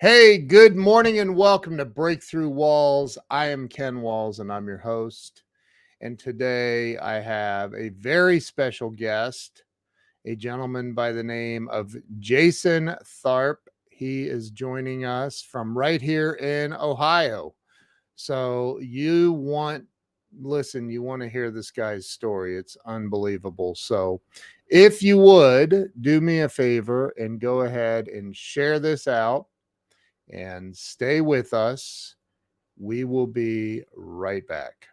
Hey, good morning and welcome to Breakthrough Walls. I am Ken Walls and I'm your host. And today I have a very special guest, a gentleman by the name of Jason Tharp. He is joining us from right here in Ohio. So you want to hear this guy's story. It's unbelievable. So if you would do me a favor and go ahead and share this out and stay with us. We will be right back.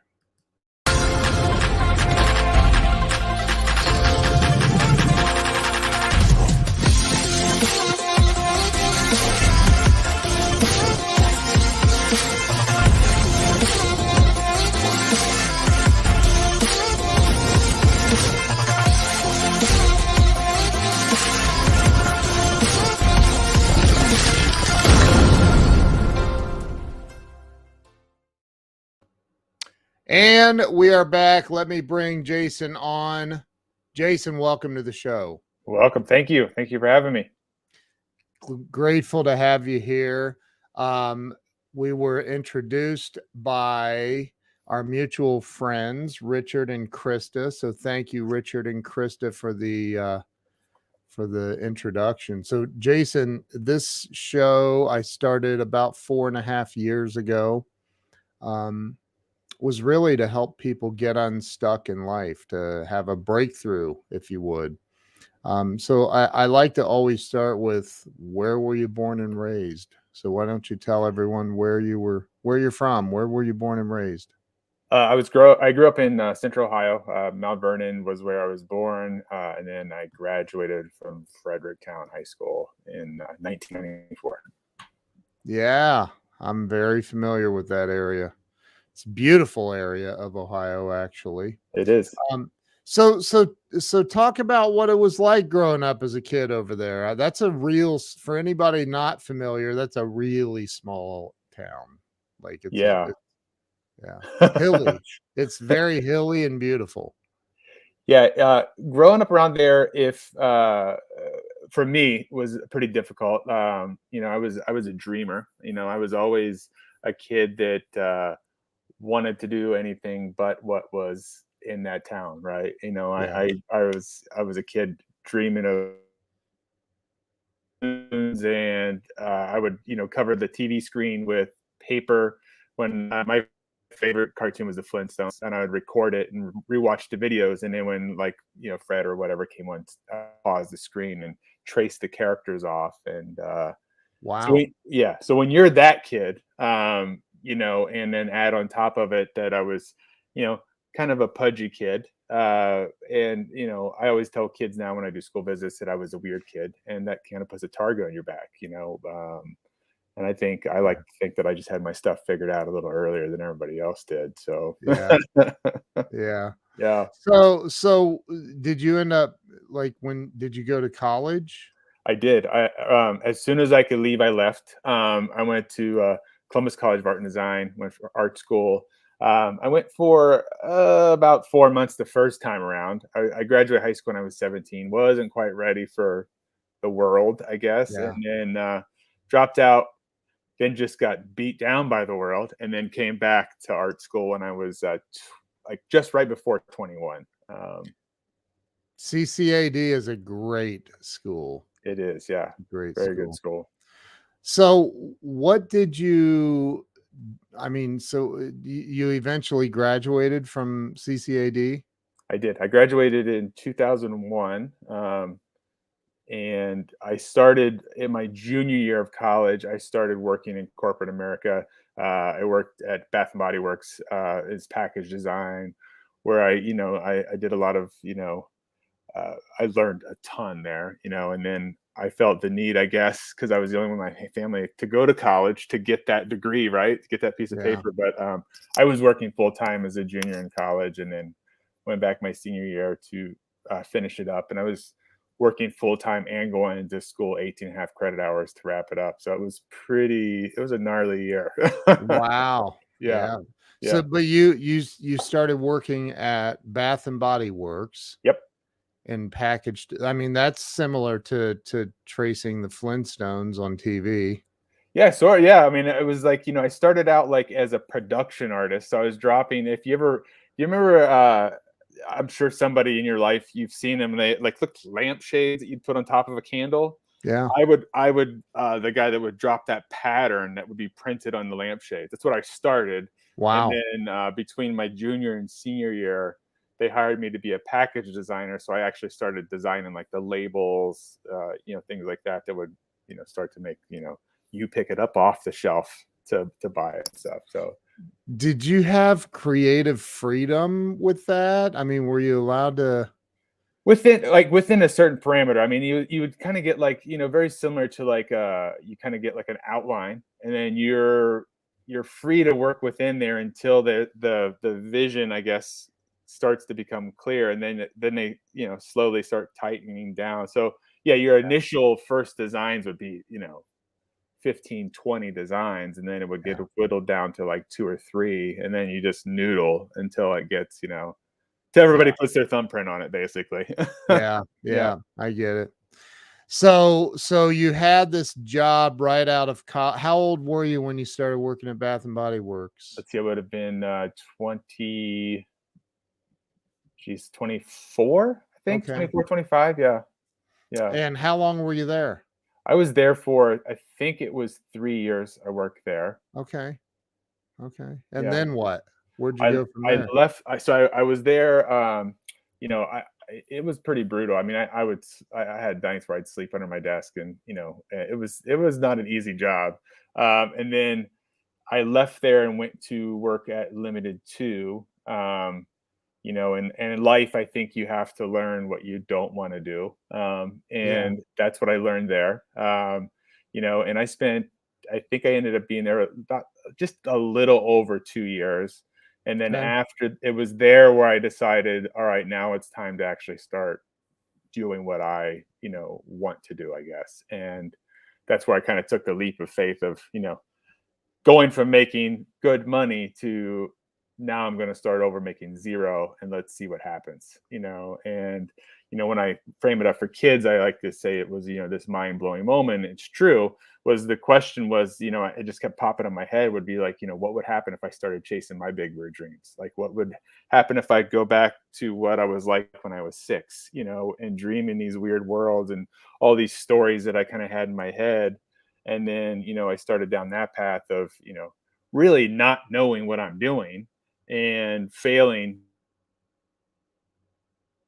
And we are back. Let me bring Jason on. Jason, welcome to the show. Welcome. Thank you. Thank you for having me. Grateful to have you here. We were introduced by our mutual friends, Richard and Krista. So thank you, Richard and Krista, for the introduction. So Jason, this show I started about 4.5 years ago. Was really to help people get unstuck in life, to have a breakthrough, if you would. So I like to always start with, where were you born and raised? So why don't you tell everyone where you're from? Where were you born and raised? I grew up in Central Ohio. Mount Vernon was where I was born, and then I graduated from Fredericktown High School in 1994. Yeah, I'm very familiar with that area. It's a beautiful area of Ohio, actually. It is. So talk about what it was like growing up as a kid over there. For anybody not familiar, that's a really small town. Like Yeah. Hilly. It's very hilly and beautiful. Yeah. Growing up around there, for me, was pretty difficult. I was a dreamer. I was always a kid that wanted to do anything but what was in that town, right? Yeah. I was a kid dreaming of, and I would cover the TV screen with paper when my favorite cartoon was the Flintstones, and I would record it and rewatch the videos, and then when Fred or whatever came on, pause the screen and trace the characters off, and wow. So when you're that kid, and then add on top of it that I was, kind of a pudgy kid. And I always tell kids now when I do school visits that I was a weird kid, and that kind of puts a target on your back, and I like to think that I just had my stuff figured out a little earlier than everybody else did. So Yeah. Yeah. Yeah. So did you end up, did you go to college? I did. As soon as I could leave, I left. I went to Columbus College of Art and Design, went for art school. I went for about 4 months the first time around. I graduated high school when I was 17. Wasn't quite ready for the world, I guess. Yeah. And then dropped out, then just got beat down by the world, and then came back to art school when I was just right before 21. CCAD is a great school. It is, yeah. Great Very school. good school. So what did you, so you eventually graduated from CCAD? I did. I graduated in 2001. And I started in my junior year of college. I started working in corporate America. I worked at Bath and Body Works as package design, where I did a lot of, I learned a ton there, and then I felt the need, I guess, because I was the only one in my family to go to college to get that degree, right? To get that piece of paper. But I was working full time as a junior in college, and then went back my senior year to finish it up. And I was working full time and going into school 18.5 credit hours to wrap it up. So it was a gnarly year. Wow. Yeah. So, but you started working at Bath and Body Works. Yep. And packaged. That's similar to tracing the Flintstones on TV. Yeah, so yeah, I mean, it was like, I started out like as a production artist. So I was dropping, if you remember, I'm sure somebody in your life, you've seen them, they like look lampshades that you'd put on top of a candle. Yeah. I would the guy that would drop that pattern that would be printed on the lampshades. That's what I started. And Wow. then between my junior and senior year, they hired me to be a package designer. So I actually started designing like the labels, things like that that would, start to make, you pick it up off the shelf to buy it and stuff. So Did you have creative freedom with that? I mean, were you allowed to? within a certain parameter, I mean, you would kind of get like, very similar to like you kind of get like an outline, and then you're free to work within there until the vision, I guess, starts to become clear, and then they, slowly start tightening down. So yeah, your initial first designs would be, 15, 20 designs, and then it would get Yeah. whittled down to like two or three, and then you just noodle until it gets, till everybody Yeah. puts their thumbprint on it, basically. Yeah. Yeah. Yeah. I get it. So you had this job right out of how old were you when you started working at Bath and Body Works? Let's see, it would have been 20, geez, 24, I think, Okay. 24, 25. Yeah. Yeah. And how long were you there? I was there for, I think it was 3 years I worked there. Okay. Okay. And Yeah. then what? Where'd you I go from I there? left. I was there. It was pretty brutal. I mean, I had nights where I'd sleep under my desk, and it was not an easy job. And then I left there and went to work at Limited Two. And in life, I think you have to learn what you don't want to do, Yeah. and that's what I learned there. And I think I ended up being there about just a little over 2 years, and then Okay. after, it was there where I decided, all right, now it's time to actually start doing what I, want to do, I guess. And that's where I kind of took the leap of faith of, going from making good money to, now I'm going to start over making zero, and let's see what happens. And when I frame it up for kids, I like to say it was, this mind-blowing moment. It's true. Was the question was, it just kept popping in my head, would be like, what would happen if I started chasing my big bird dreams? Like, what would happen if I go back to what I was like when I was 6, and dreaming these weird worlds and all these stories that I kind of had in my head. And then, I started down that path of, really not knowing what I'm doing, and failing,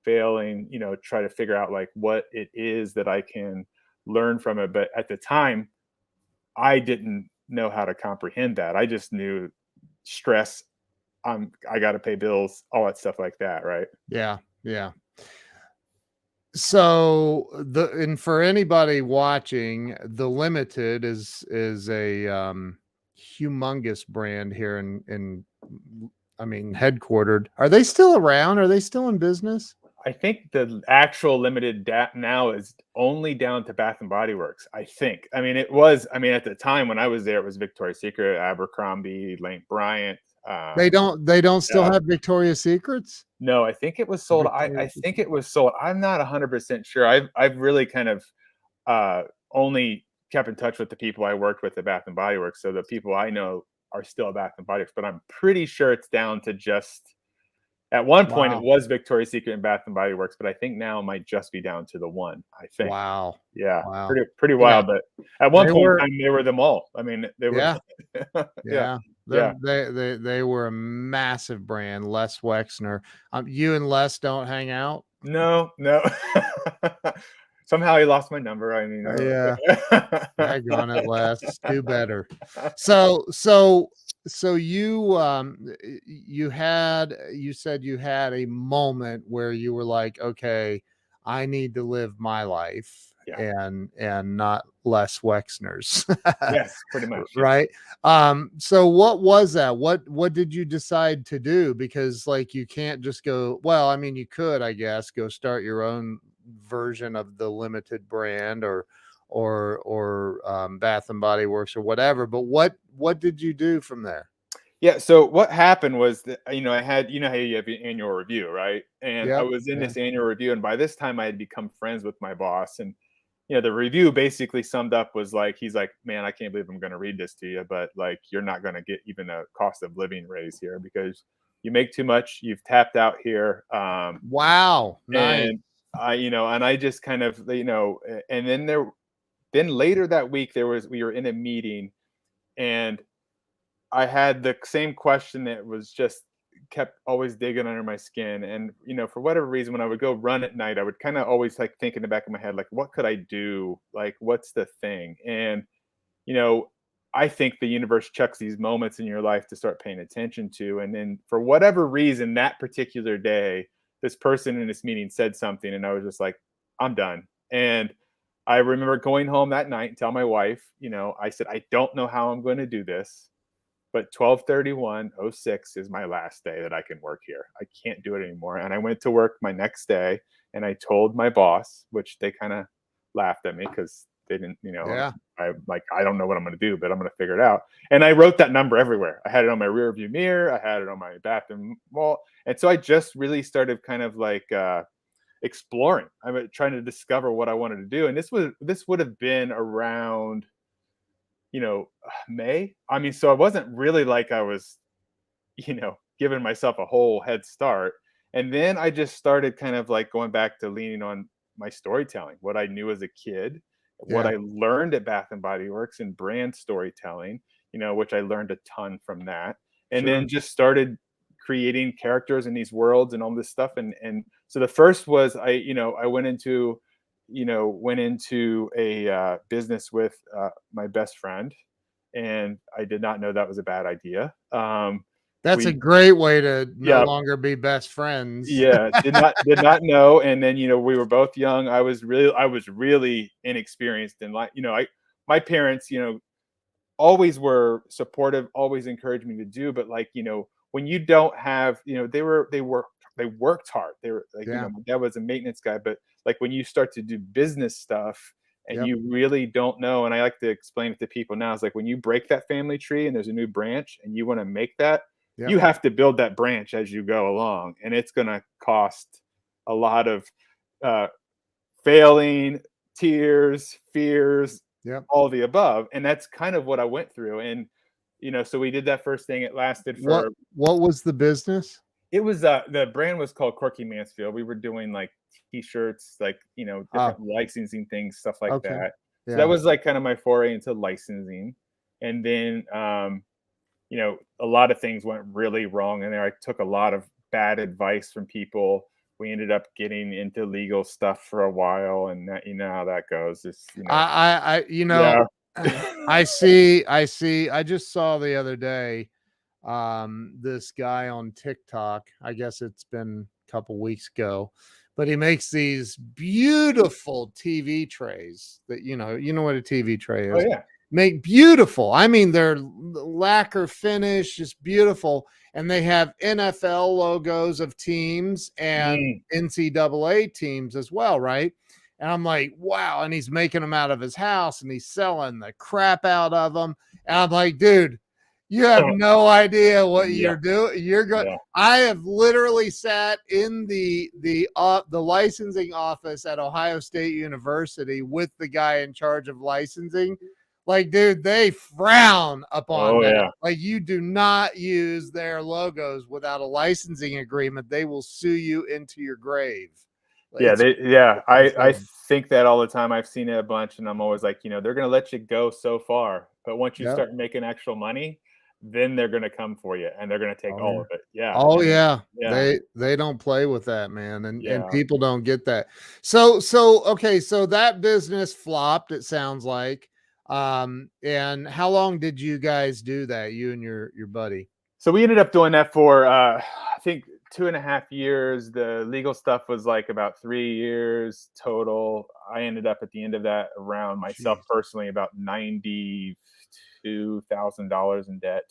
try to figure out like what it is that I can learn from it. But at the time, I didn't know how to comprehend that. I just knew stress, I got to pay bills, all that stuff like that, right? Yeah. Yeah. So and for anybody watching, the Limited is a humongous brand here in I mean headquartered. Are they still around? Are they still in business? I think the actual Limited now is only down to Bath and Body Works. I think. I mean, it was. I mean, at the time when I was there, it was Victoria's Secret, Abercrombie, Lane Bryant. They don't still Yeah. have Victoria's Secrets? No, I think it was sold. I Victoria's think Secret. it was sold. I'm not 100% sure. I've really kind of only kept in touch with the people I worked with at Bath and Body Works. So the people I know are still at Bath and Body Works, but I'm pretty sure it's down to just, at one point it Wow. was Victoria's Secret and Bath and Body Works, but I think now it might just be down to the one, I think. Wow. Yeah, Wow. pretty Yeah. wild. But at one They point were in time, they were them all. I mean, they were. yeah. Yeah, Yeah. yeah. They were a massive brand, Les Wexner. You and Les don't hang out? No, no. Somehow he lost my number. I mean, Yeah. Dag on it, Les. Do better. uh, So so so you said you had a moment where you were like, okay, I need to live my life yeah. and not Les Wexner's. Yes, pretty much. Yes. Right? So what was that? What did you decide to do? Because like you can't just go, well, I mean you could, I guess, go start your own version of the Limited brand or Bath and Body Works or whatever. But what did you do from there? Yeah. So what happened was that, I had, how you have your annual review, right? And I Yep. was in Yeah. this annual review, and by this time I had become friends with my boss, and the review basically summed up was like, he's like, man, I can't believe I'm going to read this to you, but like, you're not going to get even a cost of living raise here because you make too much. You've tapped out here. Wow. Nice. And and I just kind of, and then later that week, we were in a meeting, and I had the same question that was just kept always digging under my skin. And, for whatever reason, when I would go run at night, I would kind of always like think in the back of my head, like, what could I do? Like, what's the thing? And, you know, I think the universe chucks these moments in your life to start paying attention to. And then for whatever reason, that particular day, this person in this meeting said something, and I was just like, I'm done. And I remember going home that night and tell my wife, I said, I don't know how I'm going to do this, but 12/31/06 is my last day that I can work here. I can't do it anymore. And I went to work my next day, and I told my boss, which they kind of laughed at me because they didn't, Yeah. I don't know what I'm going to do, but I'm going to figure it out. And I wrote that number everywhere. I had it on my rear view mirror. I had it on my bathroom wall. And so I just really started kind of like, exploring. I'm trying to discover what I wanted to do. And this would have been around, May. I mean, so I wasn't really like I was, giving myself a whole head start. And then I just started kind of like going back to leaning on my storytelling, what I knew as a kid, what Yeah. I learned at Bath and Body Works in brand storytelling, which I learned a ton from that. And Sure. then just started creating characters in these worlds and all this stuff. And so the first was I went into a business with my best friend, and I did not know that was a bad idea. That's a We great way to no Yeah, longer be best friends. yeah, did not know. And then we were both young. I was really inexperienced, and like my parents always were supportive, always encouraged me to do. But like when you don't have they worked hard. They were like Yeah. my dad was a maintenance guy, but like when you start to do business stuff and Yep. you really don't know, and I like to explain it to people now, is like when you break that family tree and there's a new branch and you want to make that, Yep. you have to build that branch as you go along, and it's going to cost a lot of uh, failing, tears, fears, Yep. all the above. And that's kind of what I went through. And so we did that first thing. It lasted What for what was the business? it was the brand was called Corky Mansfield. We were doing like t-shirts, like Oh, different licensing things, stuff like okay. that. So that Yeah. was like kind of my foray into licensing. And then a lot of things went really wrong in there. I took a lot of bad advice from people. We ended up getting into legal stuff for a while, and that, how that goes. It's yeah. I see. I just saw the other day, this guy on TikTok. I guess it's been a couple weeks ago, but he makes these beautiful TV trays that you know what a TV tray Oh is. yeah. Make beautiful. I mean, they're lacquer finish, just beautiful. And they have NFL logos of teams and Mm. NCAA teams as well, right? And I'm like, wow. And he's making them out of his house and he's selling the crap out of them. And I'm like, dude, you have no idea what Yeah. you're doing. You're going. Yeah. I have literally sat in the licensing office at Ohio State University with the guy in charge of licensing. Like, dude, they frown upon Oh that. yeah. Like, you do not use their logos without a licensing agreement. They will sue you into your grave. Yeah, It's I insane. think that all the time. I've seen it a bunch, and I'm always like, they're gonna let you go so far, but once you Yep. start making actual money, then they're gonna come for you, and they're gonna take Oh all yeah. of it. Yeah, Oh and yeah. yeah, They don't play with that, man. And yeah. people don't get that. So okay, so that business flopped, it sounds like. And how long did you guys do that, you and your buddy? So we ended up doing that for I think 2.5 years. The legal stuff was like about 3 years total. I ended up at the end of that around myself Jeez. personally about $92,000 in debt.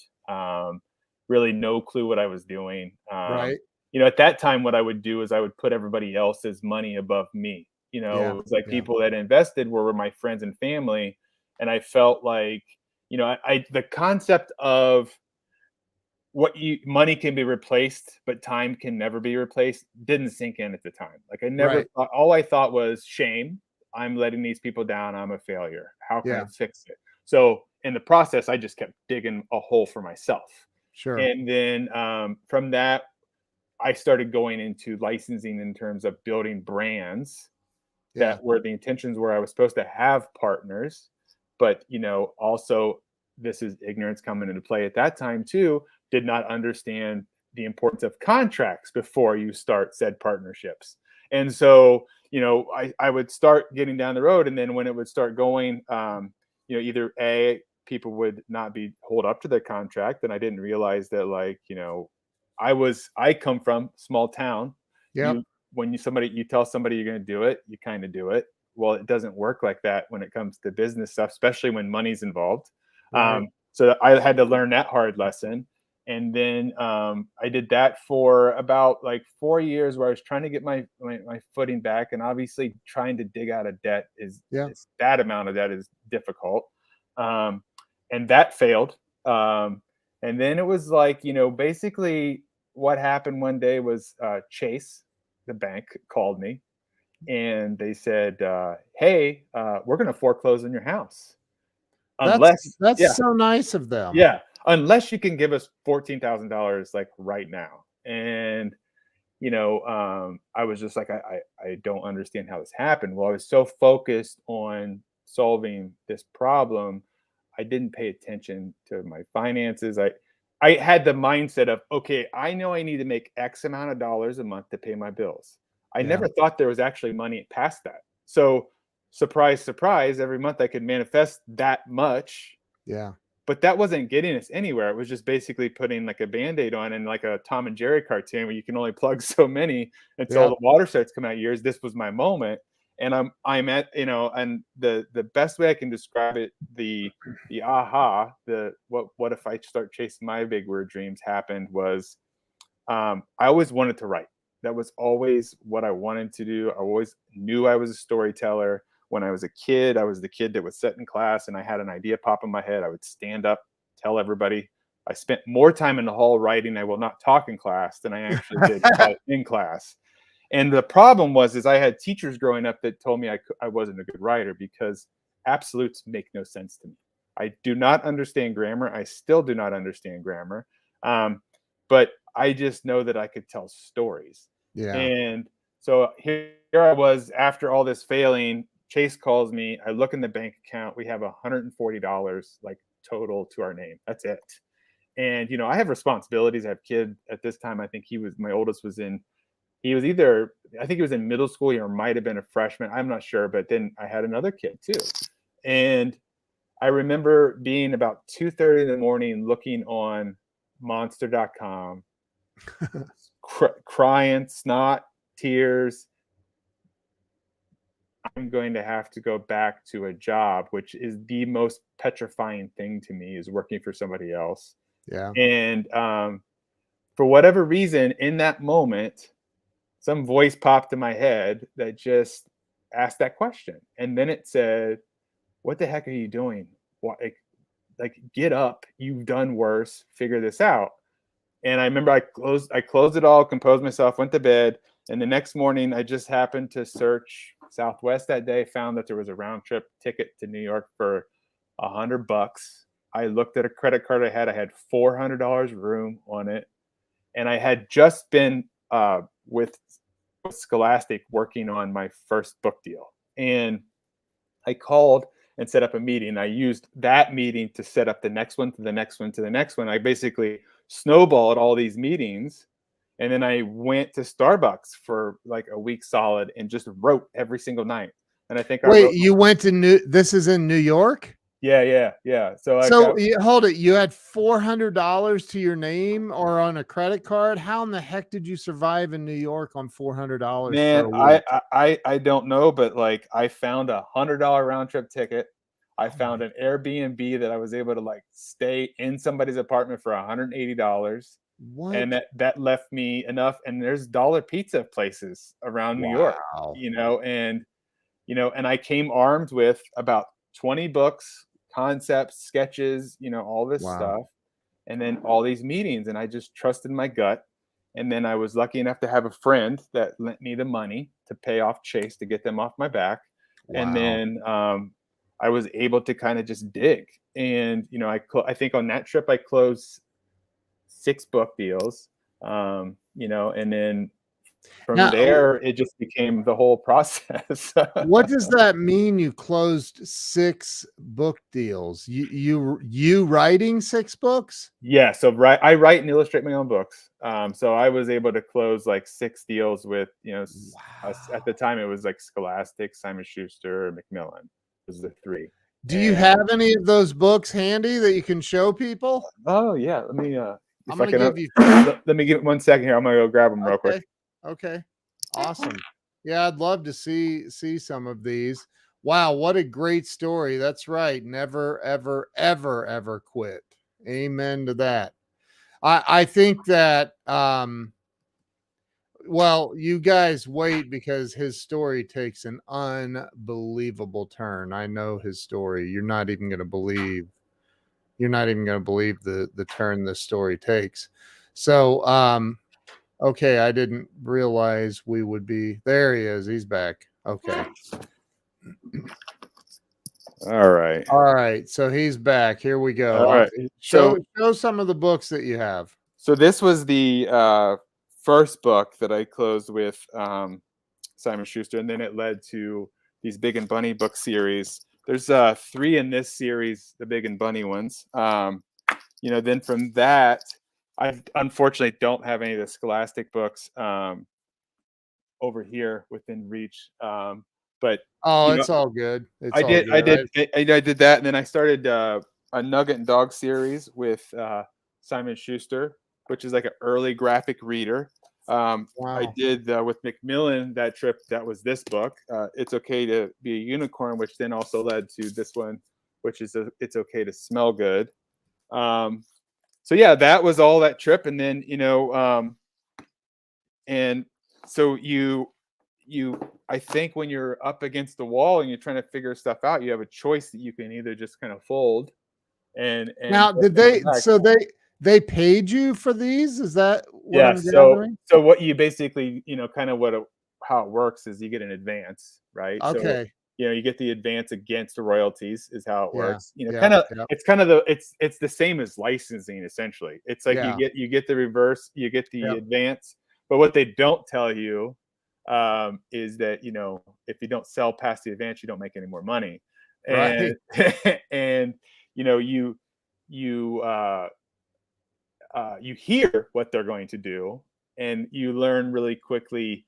Really no clue what I was doing. Right? At that time, what I would do is I would put everybody else's money above me. Yeah. It was like Yeah. people that invested were my friends and family, and I felt like I the concept of money can be replaced, but time can never be replaced didn't sink in at the time. Like I never Right. thought, all I thought was shame. I'm letting these people down. I'm a failure. How can I Yeah. fix it? So in the process, I just kept digging a hole for myself. Sure. And then from that, I started going into licensing in terms of building brands Yeah. that were the intentions where I was supposed to have partners, but also this is ignorance coming into play at that time too, did not understand the importance of contracts before you start said partnerships. And so, I would start getting down the road, and then when it would start going, either people would not be hold up to their contract, and I didn't realize that, I come from small town. Yep. You when you tell somebody you're going to do it, you kind of do it. Well, it doesn't work like that when it comes to business stuff, especially when money's involved. Right. So I had to learn that hard lesson. And then I did that for about like 4 years, where I was trying to get my footing back, and obviously trying to dig out of debt Yeah. is that amount of debt is difficult. Um, and that failed. And then it was like, basically what happened one day was Chase, the bank, called me, and they said, "Hey, we're going to foreclose on your house unless, That's yeah, so nice of them. yeah, unless you can give us $14,000 like right now." And I was just like, I don't understand how this happened. Well, I was so focused on solving this problem, I didn't pay attention to my finances. I had the mindset of, okay, I know I need to make X amount of dollars a month to pay my bills. I Yeah. never thought there was actually money past that. So, surprise, surprise, every month I could manifest that much, Yeah. but that wasn't getting us anywhere. It was just basically putting like a band-aid on, and like a Tom and Jerry cartoon where you can only plug so many until Yep. the water starts coming out of yours. This was my moment. And I'm at, and the best way I can describe it, the aha, the what if I start chasing my big word dreams happened was, I always wanted to write. That was always what I wanted to do. I always knew I was a storyteller. When I was a kid, I was the kid that would sit in class and I had an idea pop in my head. I would stand up, tell everybody. I spent more time in the hall writing, I will not talk in class, than I actually did in class. And the problem was, is I had teachers growing up that told me I wasn't a good writer because absolutes make no sense to me. I do not understand grammar. I still do not understand grammar. But I just know that I could tell stories. Yeah. And so here I was after all this failing. Chase calls me. I look in the bank account. We have $140 like total to our name. That's it. And I have responsibilities. I have kid at this time. I think my oldest was in. He was either, I think he was in middle school or might have been a freshman. I'm not sure. But then I had another kid too. And I remember being about 2:30 in the morning looking on monster.com, crying, snot, tears. I'm going to have to go back to a job, which is the most petrifying thing to me, is working for somebody else. Yeah. And for whatever reason, in that moment, some voice popped in my head that just asked that question. And then it said, "What the heck are you doing? What, like get up. You've done worse. Figure this out." And I remember I closed it all, composed myself, went to bed. And the next morning, I just happened to search Southwest that day, found that there was a round trip ticket to New York for $100. I looked at a credit card I had $400 room on it. And I had just been with Scholastic working on my first book deal. And I called and set up a meeting. I used that meeting to set up the next one, to the next one, to the next one. I basically snowballed all these meetings. And then I went to Starbucks for like a week solid and just wrote every single night. And I think I Wait, wrote, you went to this is in New York? yeah. So I So got, hold it. You had $400 to your name or on a credit card. How in the heck did you survive in New York on $400 for man, a week? I don't know, but like I found $100 round trip ticket. I Oh my, found an Airbnb that I was able to like stay in somebody's apartment for $180. And what? that left me enough. And there's dollar pizza places around New York, Wow. and and I came armed with about 20 books, concepts, sketches, all this Wow. stuff, and then all these meetings. And I just trusted my gut. And then I was lucky enough to have a friend that lent me the money to pay off Chase to get them off my back. And Wow. then I was able to kind of just dig. And I think on that trip I closed 6 book deals. And then from Now, there it just became the whole process. what does that mean? You closed 6 book deals. You writing 6 books? Yeah, so I write and illustrate my own books. So I was able to close like 6 deals with, at the Wow. time it was like Scholastic, Simon Schuster, Macmillan. Was the three. Do you And have any of those books handy that you can show people? oh yeah, let me I'm if I gonna can give you let me give it 1 second here. I'm gonna go grab them real quick. okay. Okay. Awesome. Yeah, I'd love to see some of these. Wow, what a great story. That's right. Never, ever, ever, ever quit. Amen to that. I think that well, you guys wait because his story takes an unbelievable turn. I know his story. You're not even going to believe the turn this story takes. So, okay, I didn't realize we would be there. He is. He's back. Okay. All right. All right. So he's back. Here we go. All right. Okay. So Show some of the books that you have. so this was the first book that I closed with Simon Schuster, and then it led to these Big and Bunny book series. There's 3 in this series, the Big and Bunny ones. Then from that, I unfortunately don't have any of the Scholastic books over here within reach. But Oh, you know, it's all good. It's I all did, I good. did, I did that, and then I started a Nugget and Dog series with Simon Schuster, which is like an early graphic reader. I Wow. did with Macmillan that trip. That was this book. It's Okay to Be a Unicorn, which then also led to this one, which is It's Okay to Smell Good. So yeah, that was all that trip, and then and so you I think when you're up against the wall and you're trying to figure stuff out, you have a choice that you can either just kind of fold and Now, did they so they paid you for these? Is that what yeah. I'm So gathering? so what you basically, kind of how it works is you get an advance, right? So Okay. you get the advance against the royalties is how it Yeah. works. Yeah. Kind of Yeah. it's kind of it's the same as licensing essentially. It's like Yeah. you get the reverse, you get the Yeah. advance, but what they don't tell you is that if you don't sell past the advance, you don't make any more money, and Right. and you you hear what they're going to do, and you learn really quickly.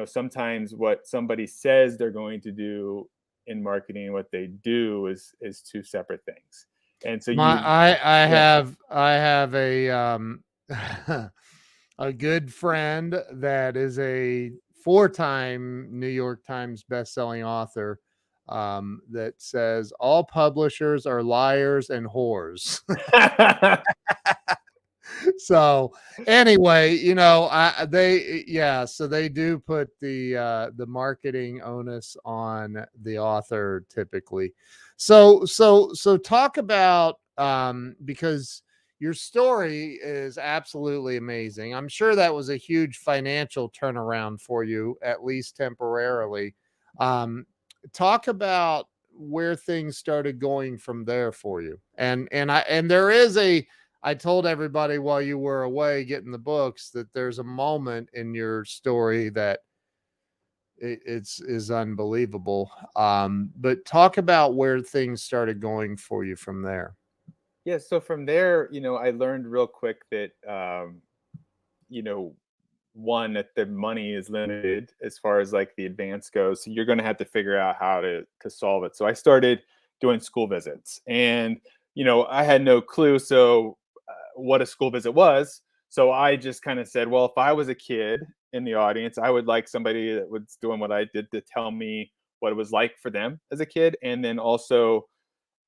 Sometimes what somebody says they're going to do in marketing, what they do is 2 separate things, and so My you yeah. I have a a good friend that is a 4-time New York Times best-selling author that says all publishers are liars and whores. So anyway, so they do put the marketing onus on the author typically. So talk about because your story is absolutely amazing. I'm sure that was a huge financial turnaround for you, at least temporarily. Um, Talk about where things started going from there for you. And there is a I told everybody while you were away getting the books that there's a moment in your story that it's is unbelievable. But talk about where things started going for you from there. Yeah, so from there, I learned real quick that you know one, that the money is limited as far as like the advance goes, so you're going to have to figure out how to solve it. So I started doing school visits, and I had no clue what a school visit was. So I just kind of said, well, if I was a kid in the audience, I would like somebody that was doing what I did to tell me what it was like for them as a kid, and then also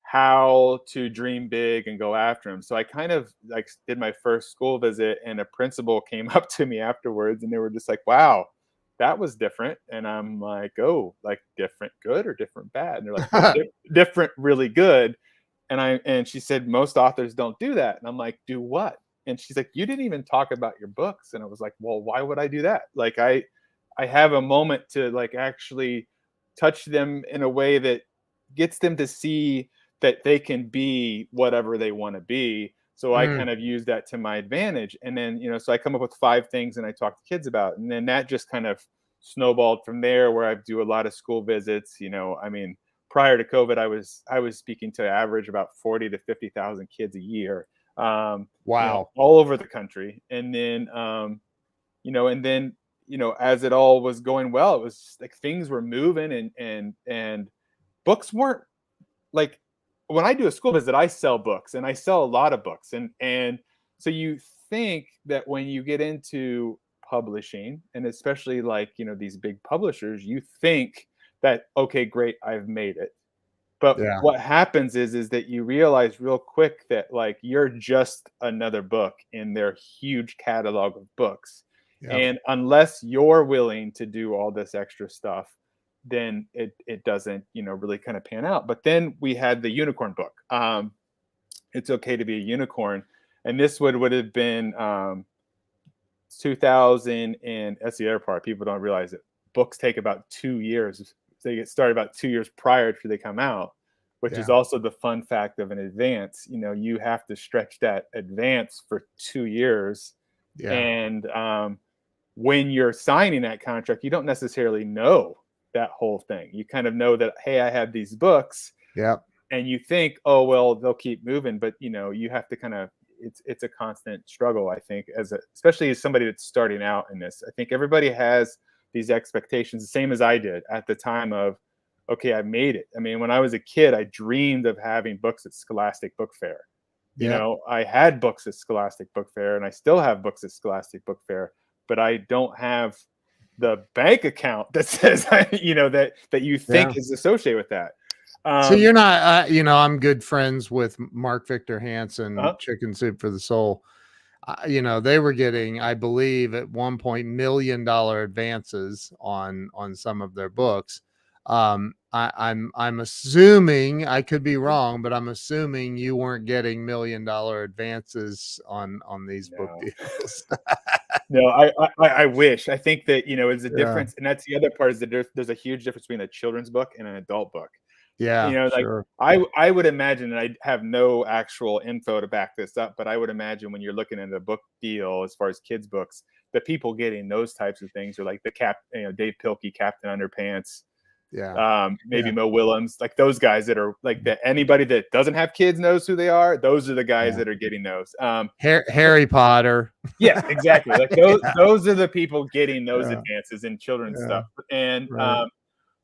how to dream big and go after them. So I kind of like did my first school visit, and a principal came up to me afterwards, and they were just like, "Wow, that was different." And I'm like, "Oh, like different good or different bad?" And they're like, "No, different, really good." And she said, "Most authors don't do that." And I'm like, "Do what?" And she's like, "You didn't even talk about your books." And I was like, "Well, why would I do that? Like I have a moment to like actually touch them in a way that gets them to see that they can be whatever they want to be. So I Mm, kind of use that to my advantage. And then, so I come up with 5 things and I talk to kids about, and then that just kind of snowballed from there, where I do a lot of school visits. I mean, prior to COVID, I was speaking to average about 40 to 50,000 kids a year, wow. all over the country. And then, as it all was going well, it was just like things were moving, and books weren't like, when I do a school visit, I sell books, and I sell a lot of books. And so you think that when you get into publishing, and especially like, these big publishers, you think that, okay, great, I've made it. But Yeah. what happens is that you realize real quick that, like, you're just another book in their huge catalog of books. Yep. And unless you're willing to do all this extra stuff, then it doesn't, really kind of pan out. But then we had the unicorn book. It's Okay to Be a Unicorn. And this would have been 2000, and that's the other part. People don't realize it. Books take about 2 years. They get started about 2 years prior to they come out, which is Yeah. also the fun fact of an advance. You have to stretch that advance for 2 years. Yeah. And when you're signing that contract, you don't necessarily know that whole thing. You kind of know that, hey, I have these books, Yep. and you think, oh, well, they'll keep moving. But you have to kind of, it's a constant struggle, I think, especially as somebody that's starting out in this. I think everybody has these expectations, the same as I did at the time of, okay, I made it. I mean, when I was a kid, I dreamed of having books at Scholastic Book Fair. Yep. I had books at Scholastic Book Fair, and I still have books at Scholastic Book Fair, but I don't have the bank account that says, that you Yeah. think is associated with that. So you're not, I'm good friends with Mark Victor Hansen, Uh-huh. Chicken Soup for the Soul. They were getting, I believe, at one point $1 million advances on some of their books. I'm assuming, I could be wrong, but I'm assuming you weren't getting $1 million advances on these book No. deals. No, I wish. I think that, it's a Yeah. difference, and that's the other part, is that there's a huge difference between a children's book and an adult book. Yeah, Like, sure. I would imagine, and I have no actual info to back this up, but I would imagine when you're looking at a book deal as far as kids' books, the people getting those types of things are like Dave Pilkey, Captain Underpants, Yeah. maybe Yeah. Mo Willems, like those guys that are like that. Anybody that doesn't have kids knows who they are. Those are the guys Yeah. that are getting those. Harry Potter. Yes, exactly. Like those Yeah. those are the people getting those Yeah. advances in children's Yeah. stuff. And Right.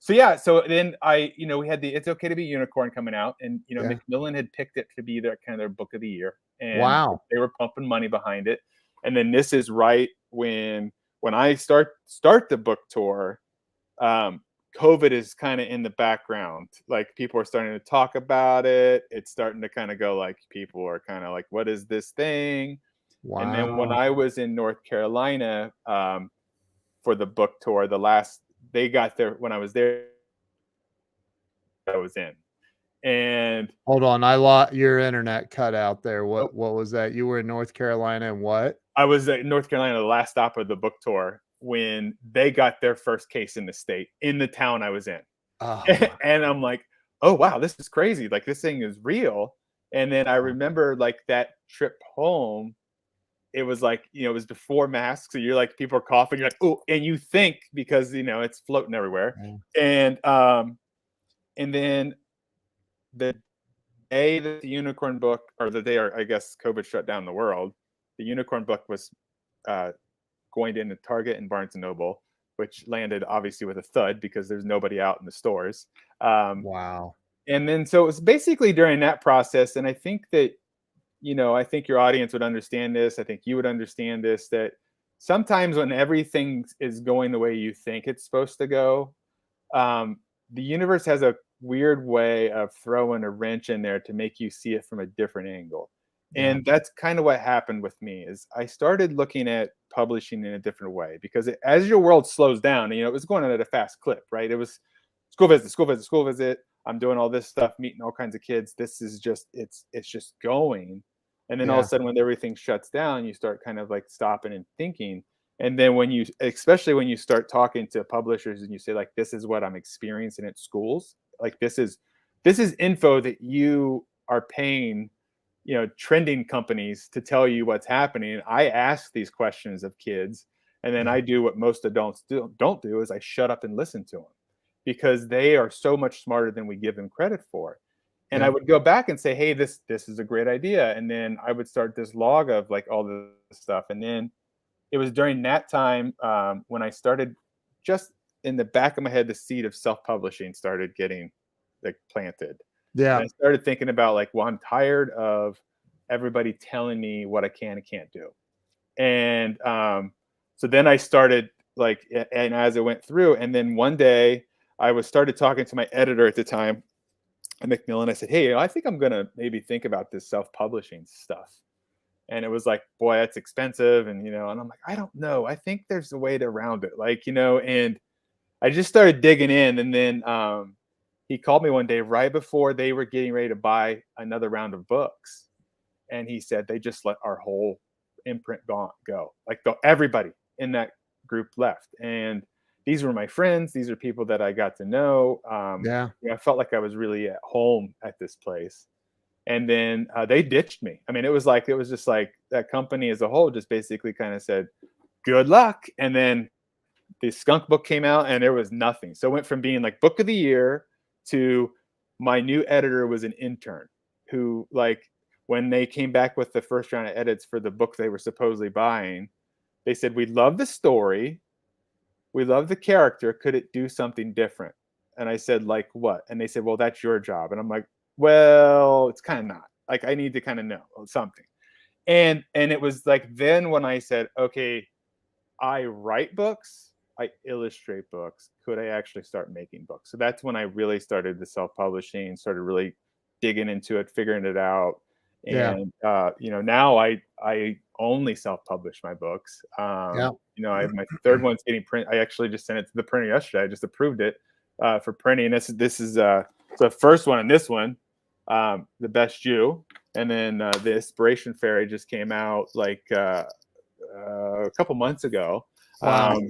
so yeah, so then we had the It's Okay to Be Unicorn coming out, and Yeah. Macmillan had picked it to be their kind of their book of the year, and Wow. they were pumping money behind it. And then this is right when I start the book tour. COVID is kind of in the background. Like, people are starting to talk about it. It's starting to kind of go, like, people are kind of like, what is this thing? And then when Wow. I was in North Carolina, for the book tour, they got there when I was there. I was in, and Hold on, I lost your internet cut out there. oh, What was that? You were in North Carolina and what? I was at North Carolina, the last stop of the book tour, when they got their first case in the state, in the town I was in. Oh my. And I'm like, oh wow, this is crazy. Like, this thing is real. And then I remember, like, that trip home, it was like, it was before masks. So you're like, people are coughing, you're like, oh, and you think, because it's floating everywhere. Yeah. And then the day that the unicorn book, or the day, or I guess COVID shut down the world, the unicorn book was going into Target and Barnes and Noble, which landed obviously with a thud because there's nobody out in the stores. Wow. And then, so it was basically during that process, and I think that, I think your audience would understand this. I think you would understand this, that sometimes when everything is going the way you think it's supposed to go, the universe has a weird way of throwing a wrench in there to make you see it from a different angle. Yeah. And that's kind of what happened with me. Is I started looking at publishing in a different way, because as your world slows down, and, it was going on at a fast clip, right? It was school visit, school visit, school visit. I'm doing all this stuff, meeting all kinds of kids. This is just, it's just going. And then all of Yeah. a sudden, when everything shuts down, you start kind of like stopping and thinking. And then especially when you start talking to publishers and you say like, this is what I'm experiencing at schools, like this is info that you are paying, trending companies to tell you what's happening. I ask these questions of kids, and then Yeah. I do what most adults don't do, is I shut up and listen to them, because they are so much smarter than we give them credit for. And I Yeah. would go back and say, hey, this is a great idea. And then I would start this log of like all this stuff. And then it was during that time, when I started, just in the back of my head, the seed of self-publishing started getting like planted. And Yeah. I started thinking about like, well, I'm tired of everybody telling me what I can and can't do. And so then I started like, and as it went through, and then one day I was started talking to my editor at the time, McMillan. I said, hey, I think I'm gonna maybe think about this self-publishing stuff. And it was like, boy, that's expensive. And I'm like, I don't know. I think there's a way to around it. And I just started digging in. And then he called me one day right before they were getting ready to buy another round of books. And he said, they just let our whole imprint go. Like everybody in that group left. And these were my friends. These are people that I got to know. Yeah. I felt like I was really at home at this place. And then they ditched me. I mean, it was just like that company as a whole just basically kind of said, good luck. And then the skunk book came out and there was nothing. So it went from being like book of the year to my new editor was an intern who, like, when they came back with the first round of edits for the book they were supposedly buying, they said, we love the story, we love the character, could it do something different? And I said, like what? And they said, well, that's your job. And I'm like, well, it's kind of not. Like, I need to kind of know something. And it was like, then when I said, okay, I write books, I illustrate books, could I actually start making books? So that's when I really started the self-publishing, started really digging into it, figuring it out. Yeah. And now I only self-publish my books. Yeah. I have my third one's getting print. I actually just sent it to the printer yesterday. I just approved it for printing. This is so the first one and this one, the best you, and then the Inspiration Fairy just came out like a couple months ago. Wow.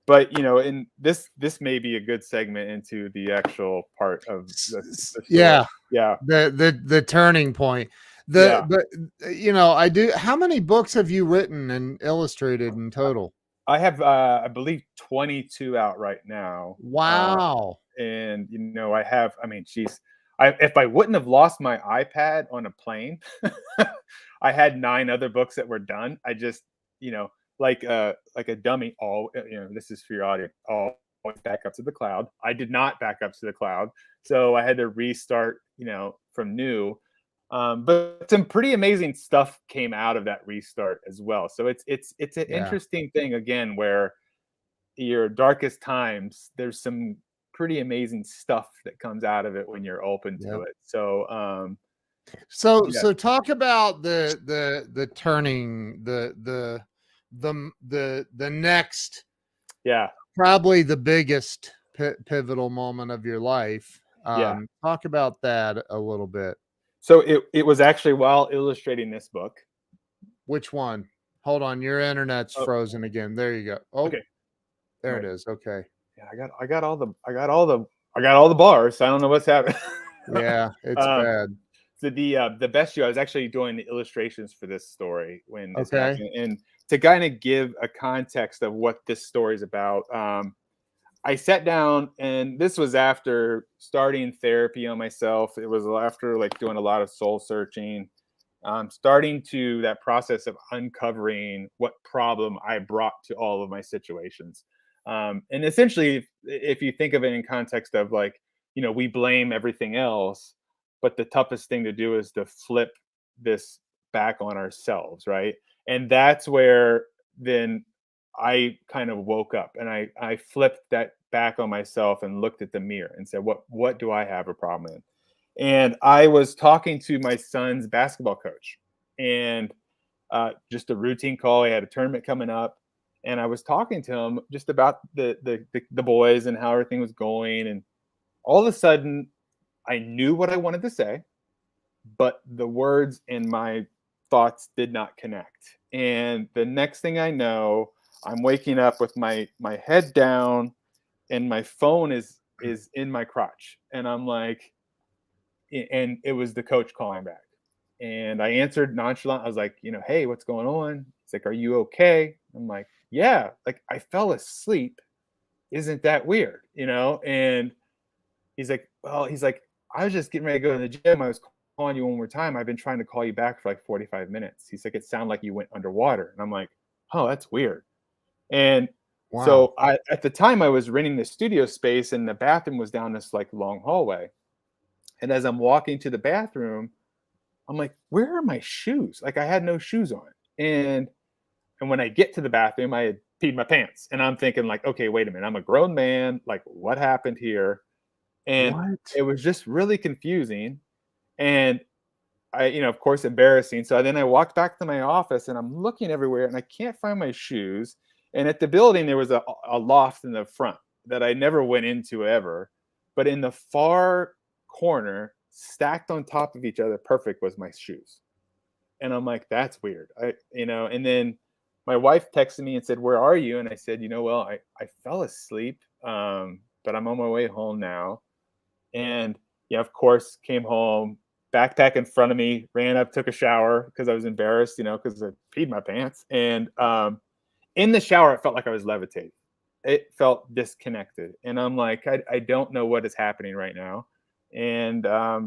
But and this may be a good segment into the actual part of the story. Yeah. Yeah, The turning point. yeah. But I do. How many books have you written and illustrated in total? I have, I believe, 22 out right now. Wow. And I have. I mean, geez, if I wouldn't have lost my iPad on a plane, I had 9 other books that were done. I just, like a dummy. All this is for your audience. All back up to the cloud. I did not back up to the cloud, so I had to restart, from new. But some pretty amazing stuff came out of that restart as well. So it's an Yeah. interesting thing again, where your darkest times, there's some pretty amazing stuff that comes out of it when you're open Yeah. to it. So yeah, So talk about the turning the next, yeah, probably the biggest pivotal moment of your life. yeah. Talk about that a little bit. So it was actually while illustrating this book. Which one? Hold on, your internet's Oh, frozen again. There you go. Oh, okay. All there it right. is. Okay. Yeah, I got all the bars. I don't know what's happening. Yeah, it's um, bad. so the best you, I was actually doing the illustrations for this story when this Okay. happened, and to kind of give a context of what this story is about. I sat down, and this was after starting therapy on myself. It was after like doing a lot of soul searching, starting to that process of uncovering what problem I brought to all of my situations. And essentially, if you think of it in context of like, we blame everything else, but the toughest thing to do is to flip this back on ourselves, right? And that's where then I kind of woke up and I flipped that back on myself and looked at the mirror and said, what do I have a problem in? And I was talking to my son's basketball coach, and just a routine call. He had a tournament coming up, and I was talking to him just about the boys and how everything was going. And all of a sudden, I knew what I wanted to say, but the words and my thoughts did not connect. And the next thing I know, I'm waking up with my head down, and my phone is in my crotch, and I'm like, and it was the coach calling back, and I answered nonchalant. I was like, hey, what's going on? He's like, are you okay? I'm like, yeah, like I fell asleep. Isn't that weird? And he's like, well, I was just getting ready to go to the gym. I was calling you one more time. I've been trying to call you back for like 45 minutes. He's like, it sounded like you went underwater. And I'm like, oh, that's weird. And Wow. so at the time I was renting the studio space, and the bathroom was down this like long hallway. And as I'm walking to the bathroom, I'm like, where are my shoes? Like I had no shoes on. And when I get to the bathroom, I had peed my pants. And I'm thinking like, okay, wait a minute. I'm a grown man. Like what happened here? And What? it was just really confusing. And I, of course, embarrassing. So then I walked back to my office, and I'm looking everywhere, and I can't find my shoes. And at the building, there was a loft in the front that I never went into ever. But in the far corner, stacked on top of each other, perfect, was my shoes. And I'm like, that's weird. And then my wife texted me and said, where are you? And I said, well, I fell asleep, but I'm on my way home now. And yeah, of course, came home, backpack in front of me, ran up, took a shower because I was embarrassed, because I peed my pants. And in the shower, it felt like I was levitating. It felt disconnected. And I'm like, I don't know what is happening right now. And I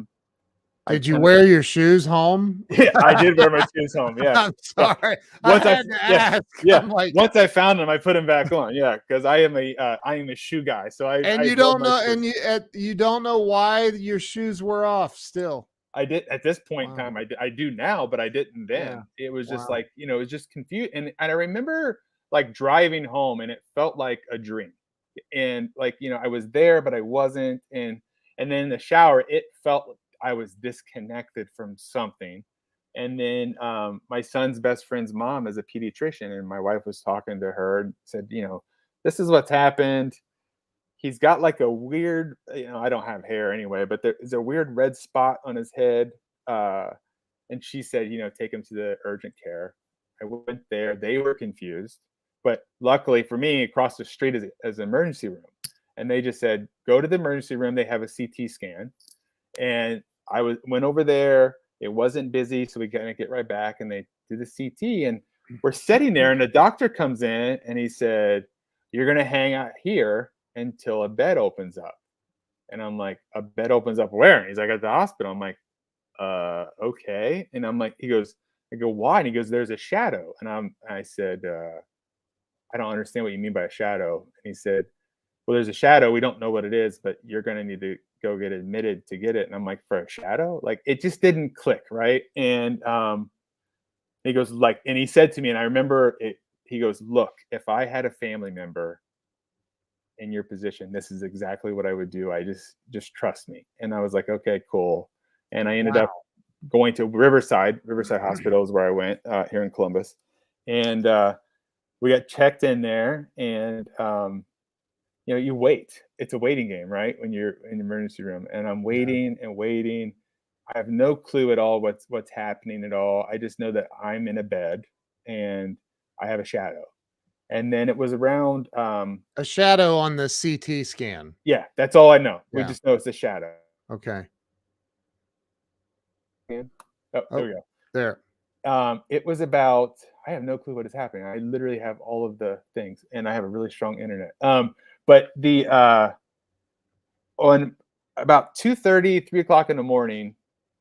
Did you kind of, wear your shoes home? yeah, I did wear my shoes home. Yeah. I'm Yeah. sorry. I Once I, had to yeah, ask. yeah. I'm like, Once I found them, I put them back on. Yeah. Cause I am a shoe guy. So and I you love don't my know, shoes. and you don't know why your shoes were off still. I did at this point in Wow. time. I do now, but I didn't Yeah. then. It was just Wow. like, it was just confused. And I remember like driving home, and it felt like a dream. And like, I was there, but I wasn't. And then in the shower, it felt like I was disconnected from something. And then my son's best friend's mom is a pediatrician, and my wife was talking to her and said, this is what's happened. He's got like a weird, I don't have hair anyway, but there's a weird red spot on his head. Uh, and she said, take him to the urgent care. I went there. They were confused. But luckily for me, across the street is an emergency room. And they just said, go to the emergency room. They have a CT scan. And went over there. It wasn't busy. So we kind of get right back, and they do the CT. And we're sitting there, and the doctor comes in, and he said, you're going to hang out here until a bed opens up. And I'm like, a bed opens up where? And he's like, at the hospital. I'm like, okay. And I'm like, I go, why? And he goes, there's a shadow. And I said, I don't understand what you mean by a shadow. And he said, well, there's a shadow. We don't know what it is, but you're going to need to go get admitted to get it. And I'm like, for a shadow? Like, it just didn't click. Right. And he goes, like, and he said to me, and I remember it, he goes, look, if I had a family member in your position, this is exactly what I would do. I just trust me. And I was like, okay, cool. And I ended up Wow. going to Riverside Hospital is where I went here in Columbus. And we got checked in there, and you wait. It's a waiting game, right? When you're in the emergency room, and I'm Yeah. waiting and waiting. I have no clue at all what's happening at all. I just know that I'm in a bed, and I have a shadow. And then it was around A shadow on the CT scan. yeah, that's all I know. We Yeah. just know it's a shadow. Okay. Oh, there Oh, we there. go. It was about, I have no clue what is happening. I literally have all of the things, and I have a really strong internet. But the on about 2:30, 3 o'clock in the morning,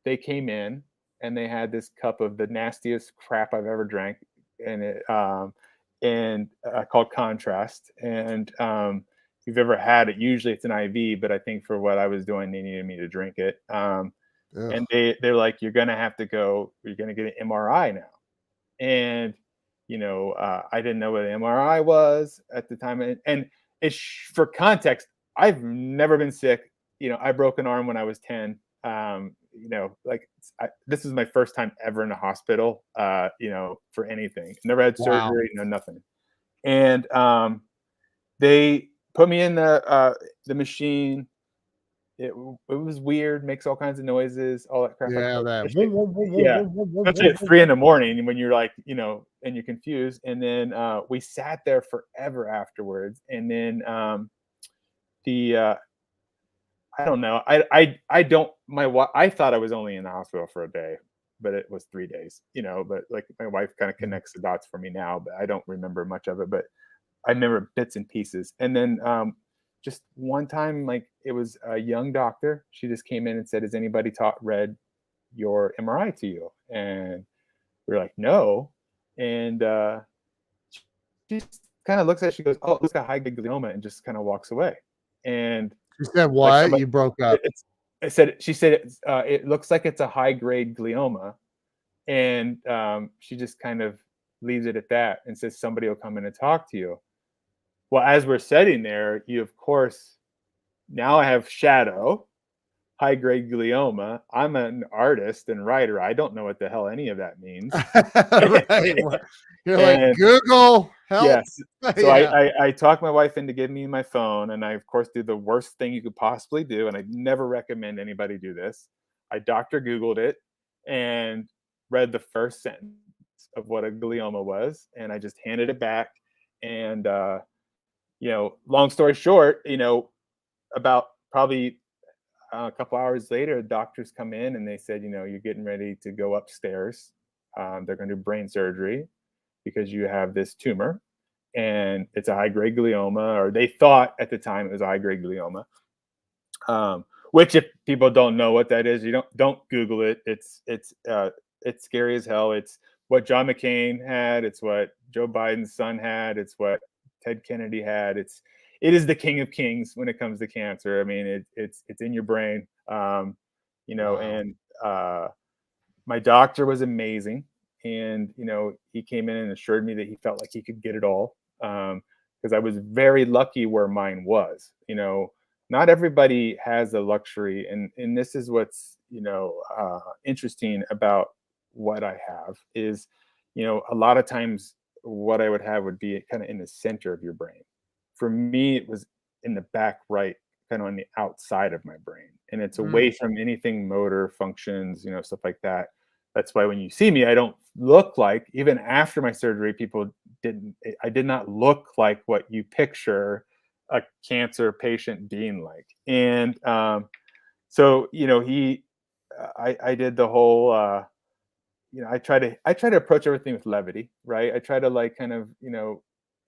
they came in, and they had this cup of the nastiest crap I've ever drank, and called Contrast. And if you've ever had it, usually it's an IV, but I think for what I was doing, they needed me to drink it. Ugh. And they're like, you're gonna have to go. You're gonna get an MRI now. And I didn't know what an MRI was at the time. And it's for context, I've never been sick. I broke an arm when I was 10. Like this is my first time ever in a hospital. For anything. Never had Wow. surgery. No, nothing. And they put me in the machine. it was weird, makes all kinds of noises, all that crap, Yeah, that especially yeah, especially at 3 in the morning when you're like, and you're confused. And then we sat there forever afterwards. And then the I don't know. I don't I thought I was only in the hospital for a day, but it was 3 days, but like my wife kind of Mhm. connects the dots for me now, but I don't remember much of it. But I remember bits and pieces. And then just one time, like it was a young doctor. She just came in and said, "Has anybody read your MRI to you?" And we are like, "No." And she kind of looks at it, she goes, "Oh, it looks like a high grade glioma," and just kind of walks away. And She said like what? somebody, You broke it, up. it's, she said, it looks like it's a high grade glioma. And she just kind of leaves it at that and says, "Somebody will come in and talk to you." Well, as we're sitting there, you of course, now I have shadow, high grade glioma. I'm an artist and writer. I don't know what the hell any of that means. Right. You're like, And Google, help. yes, so Yeah. I talked my wife into giving me my phone, and I of course do the worst thing you could possibly do, and I never recommend anybody do this. I Doctor Googled it and read the first sentence of what a glioma was, and I just handed it back. And long story short, about probably a couple hours later, doctors come in and they said, "You're getting ready to go upstairs. They're going to do brain surgery because you have this tumor, and it's a high grade glioma," or they thought at the time it was a high grade glioma. Which, if people don't know what that is, you don't Google it. It's scary as hell. It's what John McCain had. It's what Joe Biden's son had. It's what Ted Kennedy had. It is the king of kings when it comes to cancer. I mean, it's in your brain. Wow. And my doctor was amazing. And he came in and assured me that he felt like he could get it all, because I was very lucky where mine was. Not everybody has the luxury, and this is what's interesting about what I have is, a lot of times what I would have would be kind of in the center of your brain. For me, it was in the back right, kind of on the outside of my brain, and it's away Mm. from anything motor functions, stuff like that. That's why when you see me, I don't look like, even after my surgery, people didn't, I did not look like what you picture a cancer patient being like. And so, I did the whole, I try to approach everything with levity, right? I try to like kind of,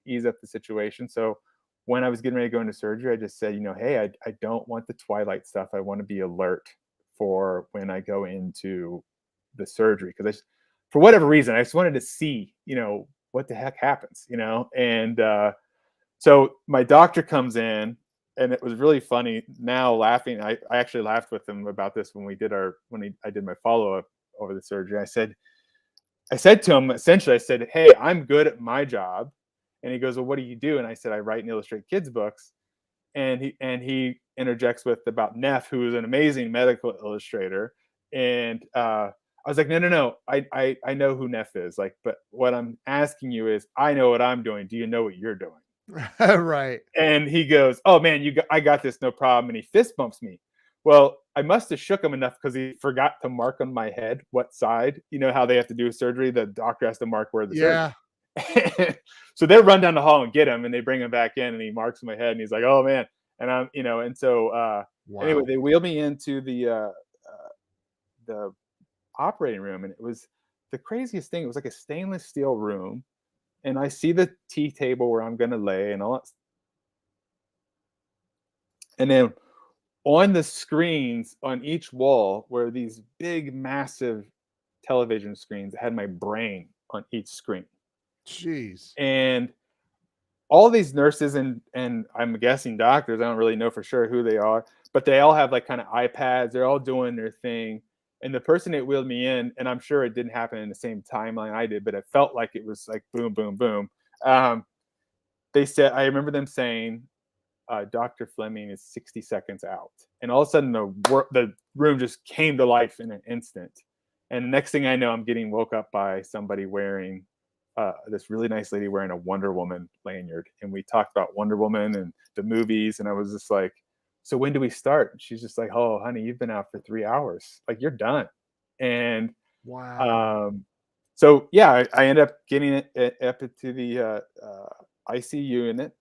ease up the situation. So when I was getting ready to go into surgery, I just said, "Hey, I don't want the twilight stuff. I want to be alert for when I go into the surgery." Because for whatever reason, I just wanted to see, what the heck happens, And so my doctor comes in, and it was really funny now laughing. I actually laughed with him about this when I did my follow up over the surgery. I said to him, essentially, I said, "Hey, I'm good at my job." And he goes, "Well, what do you do?" And I said, "I write and illustrate kids' books." And he interjects with about Neff, who is an amazing medical illustrator. And I was like, "No, no, no. I know who Neff is. Like, but what I'm asking you is, I know what I'm doing. Do you know what you're doing?" Right. And he goes, "Oh man, I got this, no problem." And he fist bumps me. Well, I must have shook him enough because he forgot to mark on my head what side. You know how they have to do a surgery? The doctor has to mark where the surgery. Yeah. So they run down the hall and get him, and they bring him back in, and he marks my head, and he's like, "Oh man." And and so anyway, Wow. they wheeled me into the operating room, and it was the craziest thing. It was like a stainless steel room, and I see the tea table where I'm going to lay and all that. And then on the screens on each wall were these big, massive television screens that had my brain on each screen. Jeez. And all these nurses and I'm guessing doctors, I don't really know for sure who they are, but they all have like kind of iPads. They're all doing their thing. And the person that wheeled me in, and I'm sure it didn't happen in the same timeline I did, but it felt like it was like boom, boom, boom. Um, they said, I remember them saying, Dr. Fleming is 60 seconds out. And all of a sudden, the room just came to life in an instant. And the next thing I know, I'm getting woke up by somebody wearing this really nice lady wearing a Wonder Woman lanyard. And we talked about Wonder Woman and the movies. And I was just like, so when do we start? And she's just like, oh, honey, you've been out for 3 hours. Like, you're done. And Wow. um, so yeah, I ended up getting up into the ICU unit,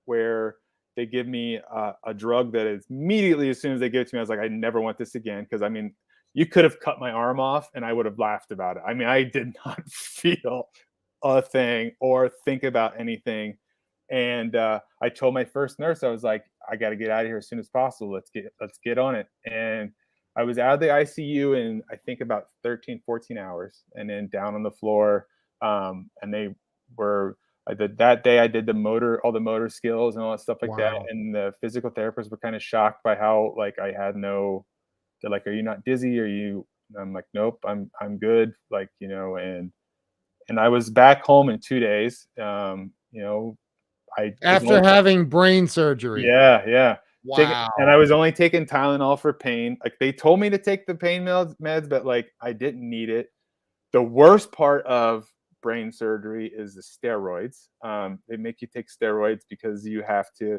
where they give me a drug that is immediately, as soon as they give it to me, I was like, I never want this again. Because I mean, you could have cut my arm off and I would have laughed about it. I mean, I did not feel a thing or think about anything. And I told my first nurse, I was like, I got to get out of here as soon as possible. Let's get on it. And I was out of the ICU in, I think, about 13, 14 hours, and then down on the floor. And they were, I did that day, I did all the motor skills and all that stuff like that. Wow. And the physical therapists were kind of shocked by how, like, I had no, they're like, are you not dizzy? Are you, and I'm like, nope, I'm good. Like, and I was back home in 2 days. I was After only, having brain surgery. yeah, yeah. And I Wow. was only taking Tylenol for pain. Like, they told me to take the pain meds, but like, I didn't need it. The worst part of brain surgery is the steroids. They make you take steroids because you have to,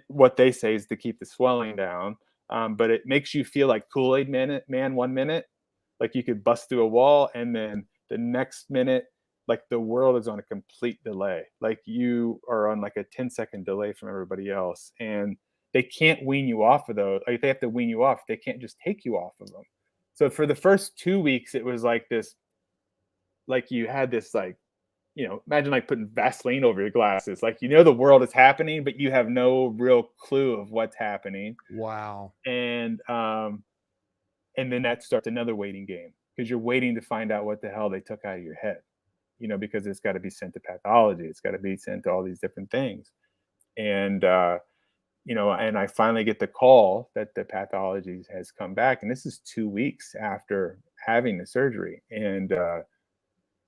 what they say is to keep the swelling down. But it makes you feel like Kool-Aid man 1 minute, like you could bust through a wall, and then the next minute, like the world is on a complete delay. Like, you are on like a 10-second delay from everybody else, and they can't wean you off of those. Like, they have to wean you off. They can't just take you off of them. So for the first 2 weeks, it was like this, like you had this, like, imagine like putting Vaseline over your glasses. Like, the world is happening, but you have no real clue of what's happening. Wow. And then that starts another waiting game, because you're waiting to find out what the hell they took out of your head, because it's got to be sent to pathology. It's got to be sent to all these different things. And, and I finally get the call that the pathology has come back. And this is 2 weeks after having the surgery. And,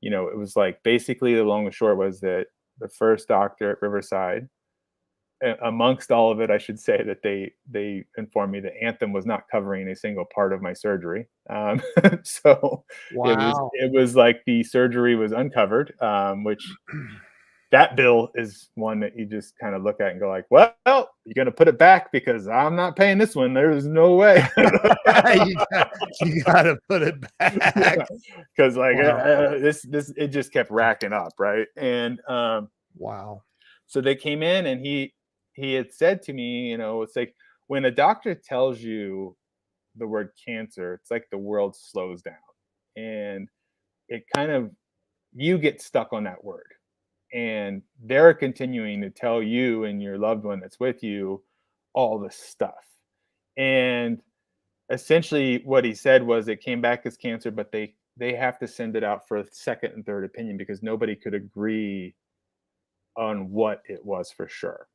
it was like, basically, the long and short was that the first doctor at Riverside, amongst all of it, I should say that they informed me that Anthem was not covering a single part of my surgery. So Wow. it was like the surgery was uncovered, which, that bill is one that you just kind of look at and go like, well, you're going to put it back because I'm not paying this one. There's no way. You gotta put it back. Because like, Wow. this it just kept racking up, right? And Wow. so they came in, and he had said to me, it's like, when a doctor tells you the word cancer, it's like the world slows down, and it kind of, you get stuck on that word, and they're continuing to tell you and your loved one that's with you all this stuff. And essentially what he said was, it came back as cancer, but they have to send it out for a second and third opinion, because nobody could agree on what it was for sure.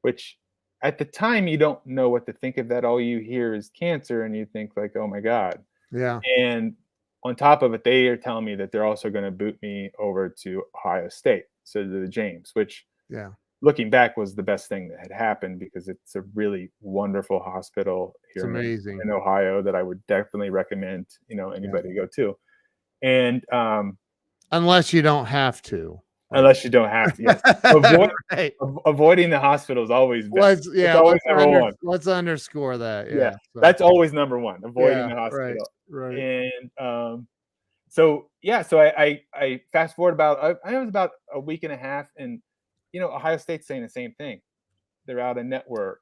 Which, at the time, you don't know what to think of that. All you hear is cancer, and you think like, oh my God. Yeah. And on top of it, they are telling me that they're also going to boot me over to Ohio State, so to the James, which, Yeah. looking back, was the best thing that had happened, because it's a really wonderful hospital It's here amazing. in Ohio that I would definitely recommend, Yeah. anybody to go to. And Unless you don't have to. Like, unless you don't have to, yes. Avoid, right. avoiding the hospital is always best. It's always number one. Let's underscore that. Yeah, Yeah. So that's always number one, avoiding yeah, the right. hospital. Right. And so yeah, so I fast forward about, I was about a week and a half, and Ohio State's saying the same thing. They're out of network.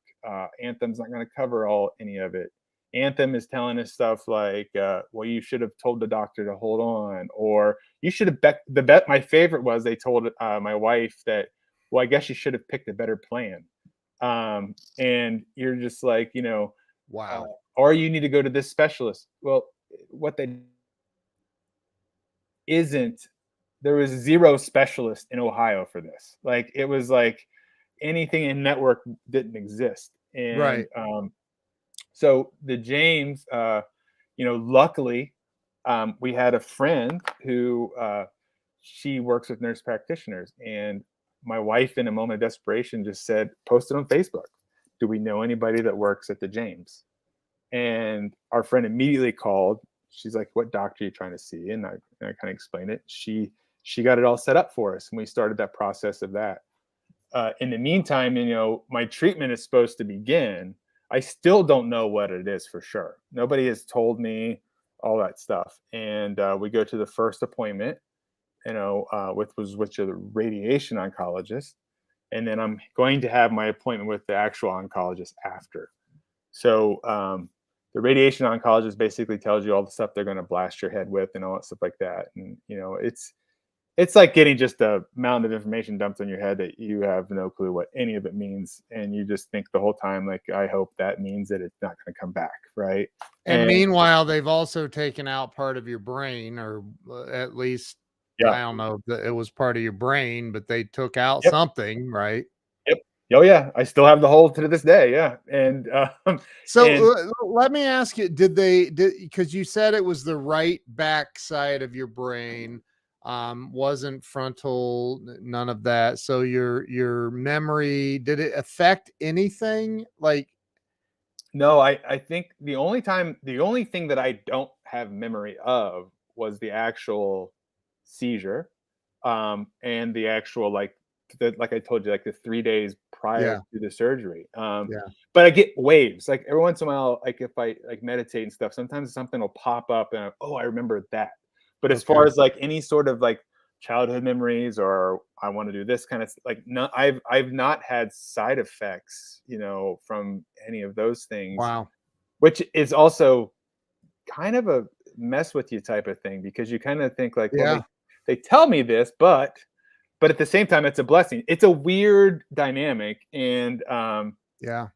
Anthem's not going to cover any of it. Anthem is telling us stuff like, well, you should have told the doctor to hold on, or you should have bet. My favorite was, they told my wife that, well, I guess you should have picked a better plan. And you're just like, Wow. or you need to go to this specialist. Well, what they isn't, there was zero specialist in Ohio for this. Like, it was like, anything in network didn't exist. And Right. so the James, luckily, we had a friend who, she works with nurse practitioners, and my wife, in a moment of desperation, just said, post it on Facebook. Do we know anybody that works at the James? And our friend immediately called. She's like, what doctor are you trying to see? And I kind of explained it. She got it all set up for us, and we started that process of that. in the meantime, my treatment is supposed to begin. I still don't know what it is for sure. Nobody has told me all that stuff. And we go to the first appointment, with the radiation oncologist, and then I'm going to have my appointment with the actual oncologist after. So the radiation oncologist basically tells you all the stuff they're going to blast your head with and all that stuff like that. And it's like getting just a mountain of information dumped on your head that you have no clue what any of it means, and you just think the whole time, like, I hope that means that it's not going to come back, right? And meanwhile, they've also taken out part of your brain, or at least, Yeah. I don't know if it was part of your brain, but they took out Yep. something, right? Yep. Oh yeah, I still have the hole to this day. Yeah, and So let me ask you, because you said it was the right back side of your brain, wasn't frontal, none of that. So your memory, did it affect anything? Like, no, I think the only thing that I don't have memory of was the actual seizure, and the actual, like I told you, like the 3 days prior yeah, to the surgery. yeah, But I get waves, like every once in a while, like if I like meditate and stuff, sometimes something will pop up and oh, I remember that. But as okay, far as like any sort of like childhood memories, or I want to do this kind of like, no, I've not had side effects, from any of those things, wow, which is also kind of a mess with you type of thing, because you kind of think like, well, yeah, they tell me this, but at the same time, it's a blessing. It's a weird dynamic, and yeah,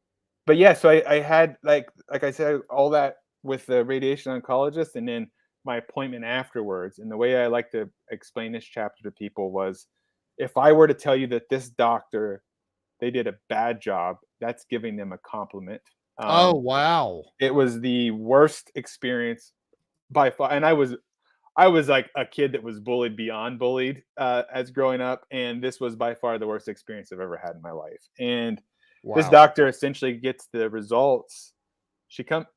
but yeah, so I had, like I said, all that with the radiation oncologist, and then my appointment afterwards. And the way I like to explain this chapter to people was, if I were to tell you that this doctor, they did a bad job, that's giving them a compliment. oh Um, wow, it was the worst experience by far, and I was like a kid that was bullied beyond bullied, as growing up, and this was by far the worst experience I've ever had in my life. And this wow, doctor essentially gets the results.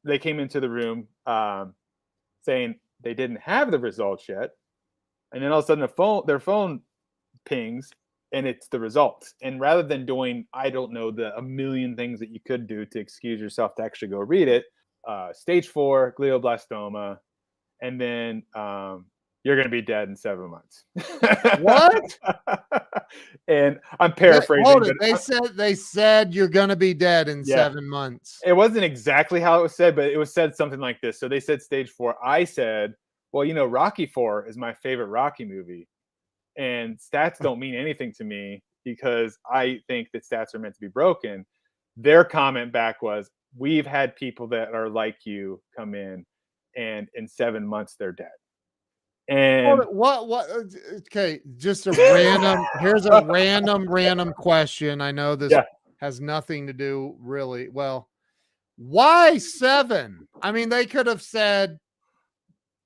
They came into the room, saying they didn't have the results yet, and then all of a sudden their phone pings, and it's the results. And rather than doing, I don't know, the a million things that you could do to excuse yourself to actually go read it, stage 4 glioblastoma, and then you're going to be dead in 7 months. what? And I'm Hold paraphrasing, but it. They said you're gonna be dead in yeah, 7 months. it wasn't exactly how it was said, but it was said something like this. So they said stage 4. I said, well, Rocky 4 is my favorite Rocky movie, and stats don't mean anything to me because I think that stats are meant to be broken. Their comment back was, we've had people that are like you come in, and in 7 months they're dead. Hold And it. What? Okay, just a random. Here's a random question. I know this yeah, has nothing to do really. Well, why 7? I mean, they could have said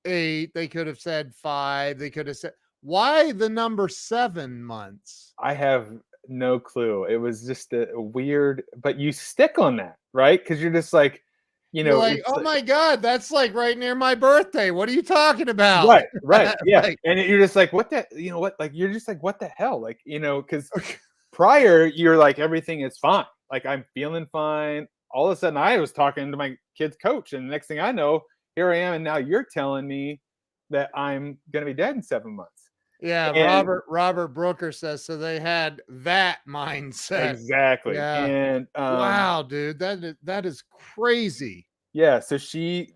8. They could have said 5. They could have said, why the number 7 months? I have no clue. It was just a weird, but you stick on that, right? Because you're just like, You're like, it's oh like, my god, that's like right near my birthday. What are you talking about? right, right, yeah. Like, And you're just like, what the, what, like, you're just like, what the hell? Like, because prior, you're like, everything is fine. Like, I'm feeling fine. All of a sudden, I was talking to my kid's coach, and the next thing I know, here I am. And now you're telling me that I'm going to be dead in 7 months. yeah, And Robert Brooker says so. They had that mindset. exactly. Yeah. And Wow, dude, that is crazy. yeah, so she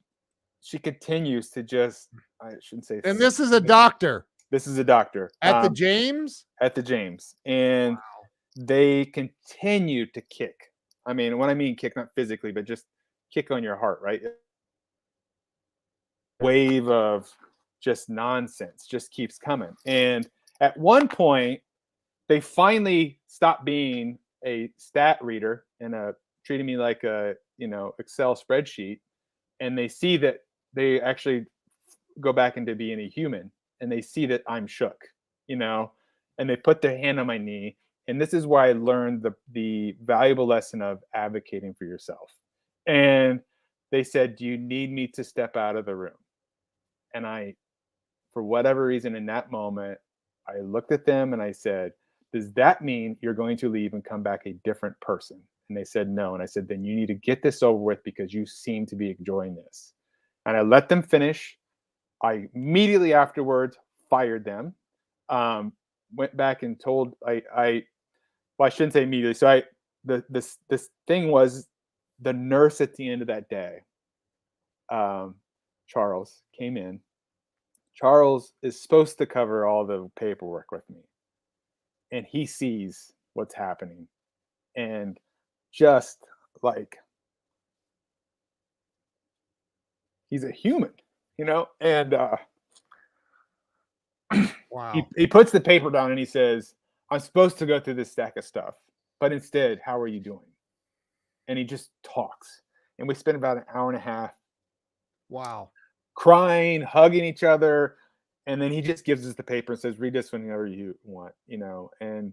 continues to just, I shouldn't say, And this is a doctor this is a doctor, at the James. at the James, and they continue to kick. I mean, when I mean kick, not physically, but just kick on your heart, right? Wave of just nonsense just keeps coming. And at one point, they finally stopped being a stat reader and treating me like a Excel spreadsheet, and they see that they actually go back into being a human, and they see that I'm shook, you know, and they put their hand on my knee. And this is where I learned the valuable lesson of advocating for yourself. And they said, do you need me to step out of the room? And I, for whatever reason, in that moment, I looked at them and I said, does that mean you're going to leave and come back a different person? And they said no. And I said, then you need to get this over with because you seem to be enjoying this. And I let them finish. I immediately afterwards fired them. Went back and told well, I shouldn't say immediately. So this thing was the nurse at the end of that day, Charles, came in. Charles is supposed to cover all the paperwork with me, and he sees what's happening, and just like he's a human, and Wow. he puts the paper down and he says, I'm supposed to go through this stack of stuff, but instead, how are you doing? And he just talks. And we spent about an hour and a half Wow. crying, hugging each other. And then he just gives us the paper and says, read this whenever you want, And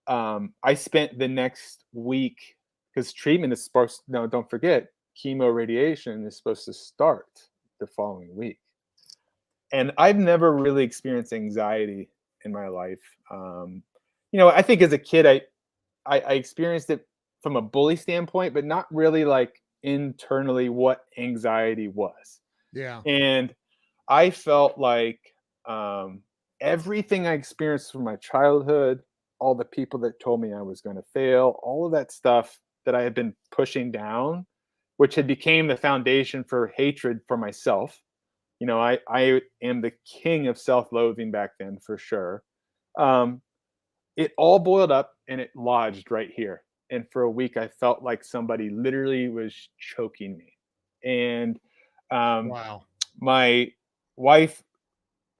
I spent the next week, because treatment is supposed, no, don't forget, chemo radiation is supposed to start the following week. And I've never really experienced anxiety in my life. I think as a kid, I experienced it from a bully standpoint, but not really like internally what anxiety was. Yeah. And I felt like everything I experienced from my childhood, all the people that told me I was going to fail, all of that stuff that I had been pushing down, which had became the foundation for hatred for myself. I am the king of self-loathing back then, for sure. It all boiled up and it lodged right here. And for a week, I felt like somebody literally was choking me. And Wow. my wife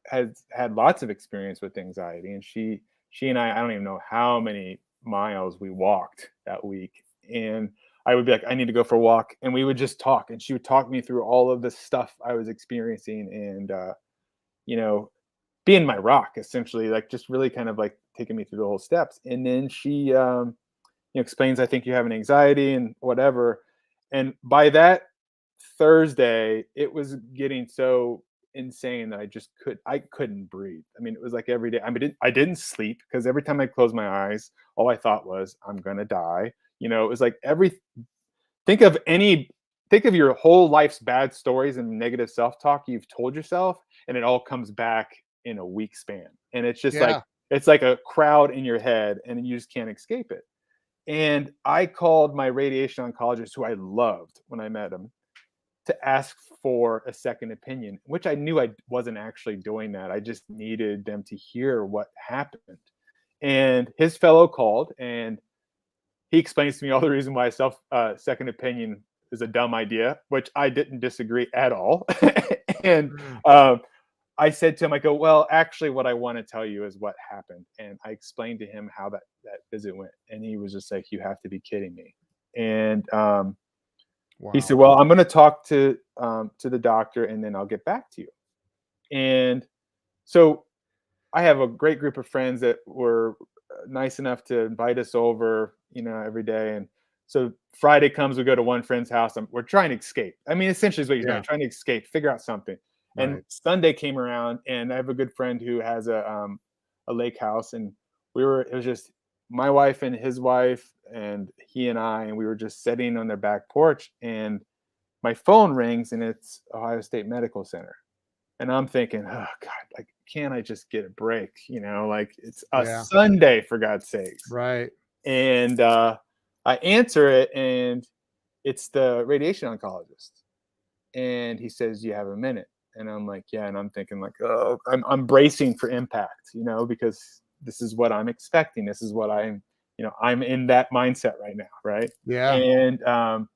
has had lots of experience with anxiety, and she and I don't even know how many miles we walked that week. And I would be like, I need to go for a walk, and we would just talk, and she would talk me through all of the stuff I was experiencing, and being my rock, essentially, like just really kind of like taking me through the whole steps. And then she explains, I think you have an anxiety and whatever. And by that Thursday, it was getting so insane that I couldn't breathe. I mean, it was like every day. I mean, I didn't sleep because every time I closed my eyes, all I thought was, I'm gonna die. It was like think of any think of your whole life's bad stories and negative self-talk you've told yourself, and it all comes back in a week span. And it's just like Yeah. it's like a crowd in your head, and you just can't escape it. And I called my radiation oncologist, who I loved when I met him, to ask for a second opinion, which I knew I wasn't actually doing that. I just needed them to hear what happened. And his fellow called, and he explains to me all the reason why second opinion is a dumb idea, which I didn't disagree at all. And Mm. I said to him, I go, well, actually, what I want to tell you is what happened. And I explained to him how that visit went. And he was just like, you have to be kidding me. And he said, Wow. well, I'm going to talk to the doctor, and then I'll get back to you. And so I have a great group of friends that were nice enough to invite us over, every day. And so Friday comes, we go to one friend's house, and we're trying to escape. I mean, essentially is what you're doing, Yeah. trying to escape, figure out something. And Right. Sunday came around, and I have a good friend who has a lake house, and it was just my wife and his wife and he and I, and we were just sitting on their back porch, and my phone rings, and it's Ohio State Medical Center. And I'm thinking, oh God, like, can't I just get a break? Like, it's a Yeah. Sunday, for God's sakes. Right. And I answer it, and it's the radiation oncologist. And he says, "Do you have a minute?" And I'm like, yeah. And I'm thinking like, oh, I'm bracing for impact, because this is what I'm expecting. This is what I'm in that mindset right now. Right. Yeah. And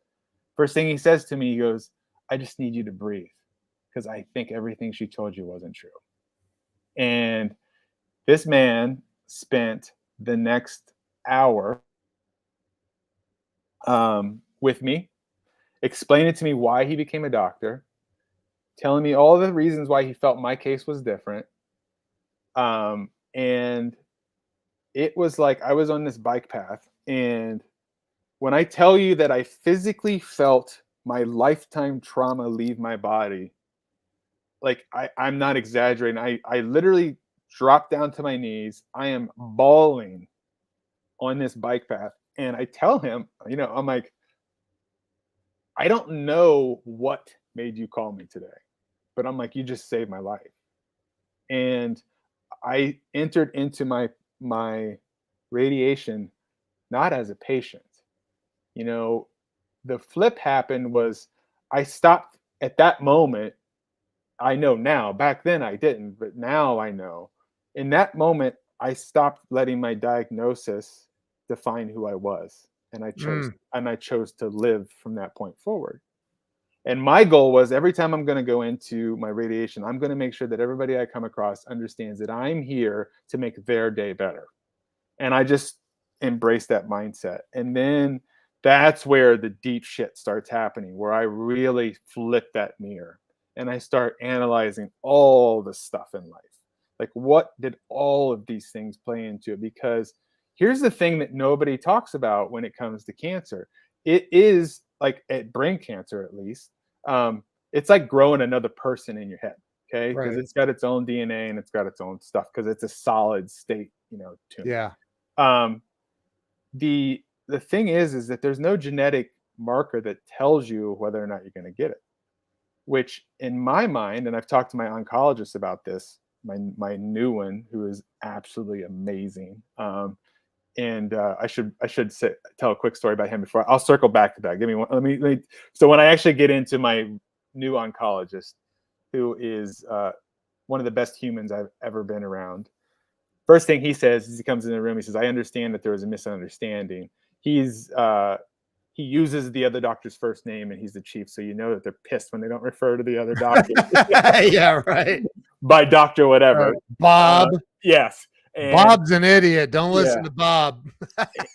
first thing he says to me, he goes, I just need you to breathe, because I think everything she told you wasn't true. And this man spent the next hour with me, explaining to me why he became a doctor, telling me all the reasons why he felt my case was different. And it was like I was on this bike path. And when I tell you that I physically felt my lifetime trauma leave my body, like I'm not exaggerating. I literally dropped down to my knees. I am bawling on this bike path. And I tell him, I'm like, I don't know what made you call me today, but I'm like, you just saved my life. And I entered into my radiation not as a patient. You know, the flip happened was I stopped at that moment. I know now. Back then I didn't, but now I know. In that moment, I stopped letting my diagnosis define who I was, and Mm, I chose to live from that point forward. And my goal was every time I'm going to go into my radiation, I'm going to make sure that everybody I come across understands that I'm here to make their day better. And I just embrace that mindset. And then that's where the deep shit starts happening, where I really flip that mirror and I start analyzing all the stuff in life. Like, what did all of these things play into it? Because here's the thing that nobody talks about when it comes to cancer. It is like at brain cancer, at least, it's like growing another person in your head. Okay. Because right. it's got its own DNA and it's got its own stuff because it's a solid state, tumor. Yeah. Um, the thing is that there's no genetic marker that tells you whether or not you're going to get it. Which, in my mind, and I've talked to my oncologist about this, my new one, who is absolutely amazing. And I should tell a quick story about him before I'll circle back to that. Give me one. Let me. So when I actually get into my new oncologist, who is one of the best humans I've ever been around, first thing he says as he comes in the room, he says, "I understand that there was a misunderstanding." He uses the other doctor's first name, and he's the chief, so you know that they're pissed when they don't refer to the other doctor Yeah, right. by doctor whatever. Bob. Yes, and Bob's an idiot. Don't listen yeah, to Bob.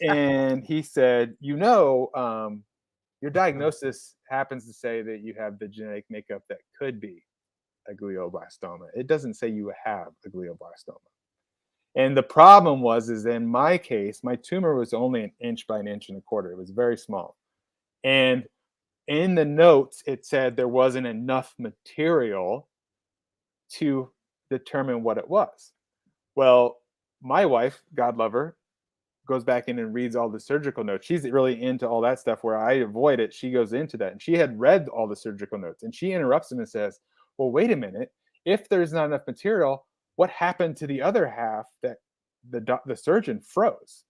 and he said, your diagnosis happens to say that you have the genetic makeup that could be a glioblastoma. It doesn't say you have a glioblastoma. And the problem is in my case, my tumor was only 1 inch by 1.25 inches. It was very small. And in the notes, it said there wasn't enough material to determine what it was. Well, my wife, God love her, goes back in and reads all the surgical notes. She's really into all that stuff where I avoid it. She goes into that. And she had read all the surgical notes. And she interrupts him and says, well, wait a minute. If there's not enough material, what happened to the other half that the surgeon froze?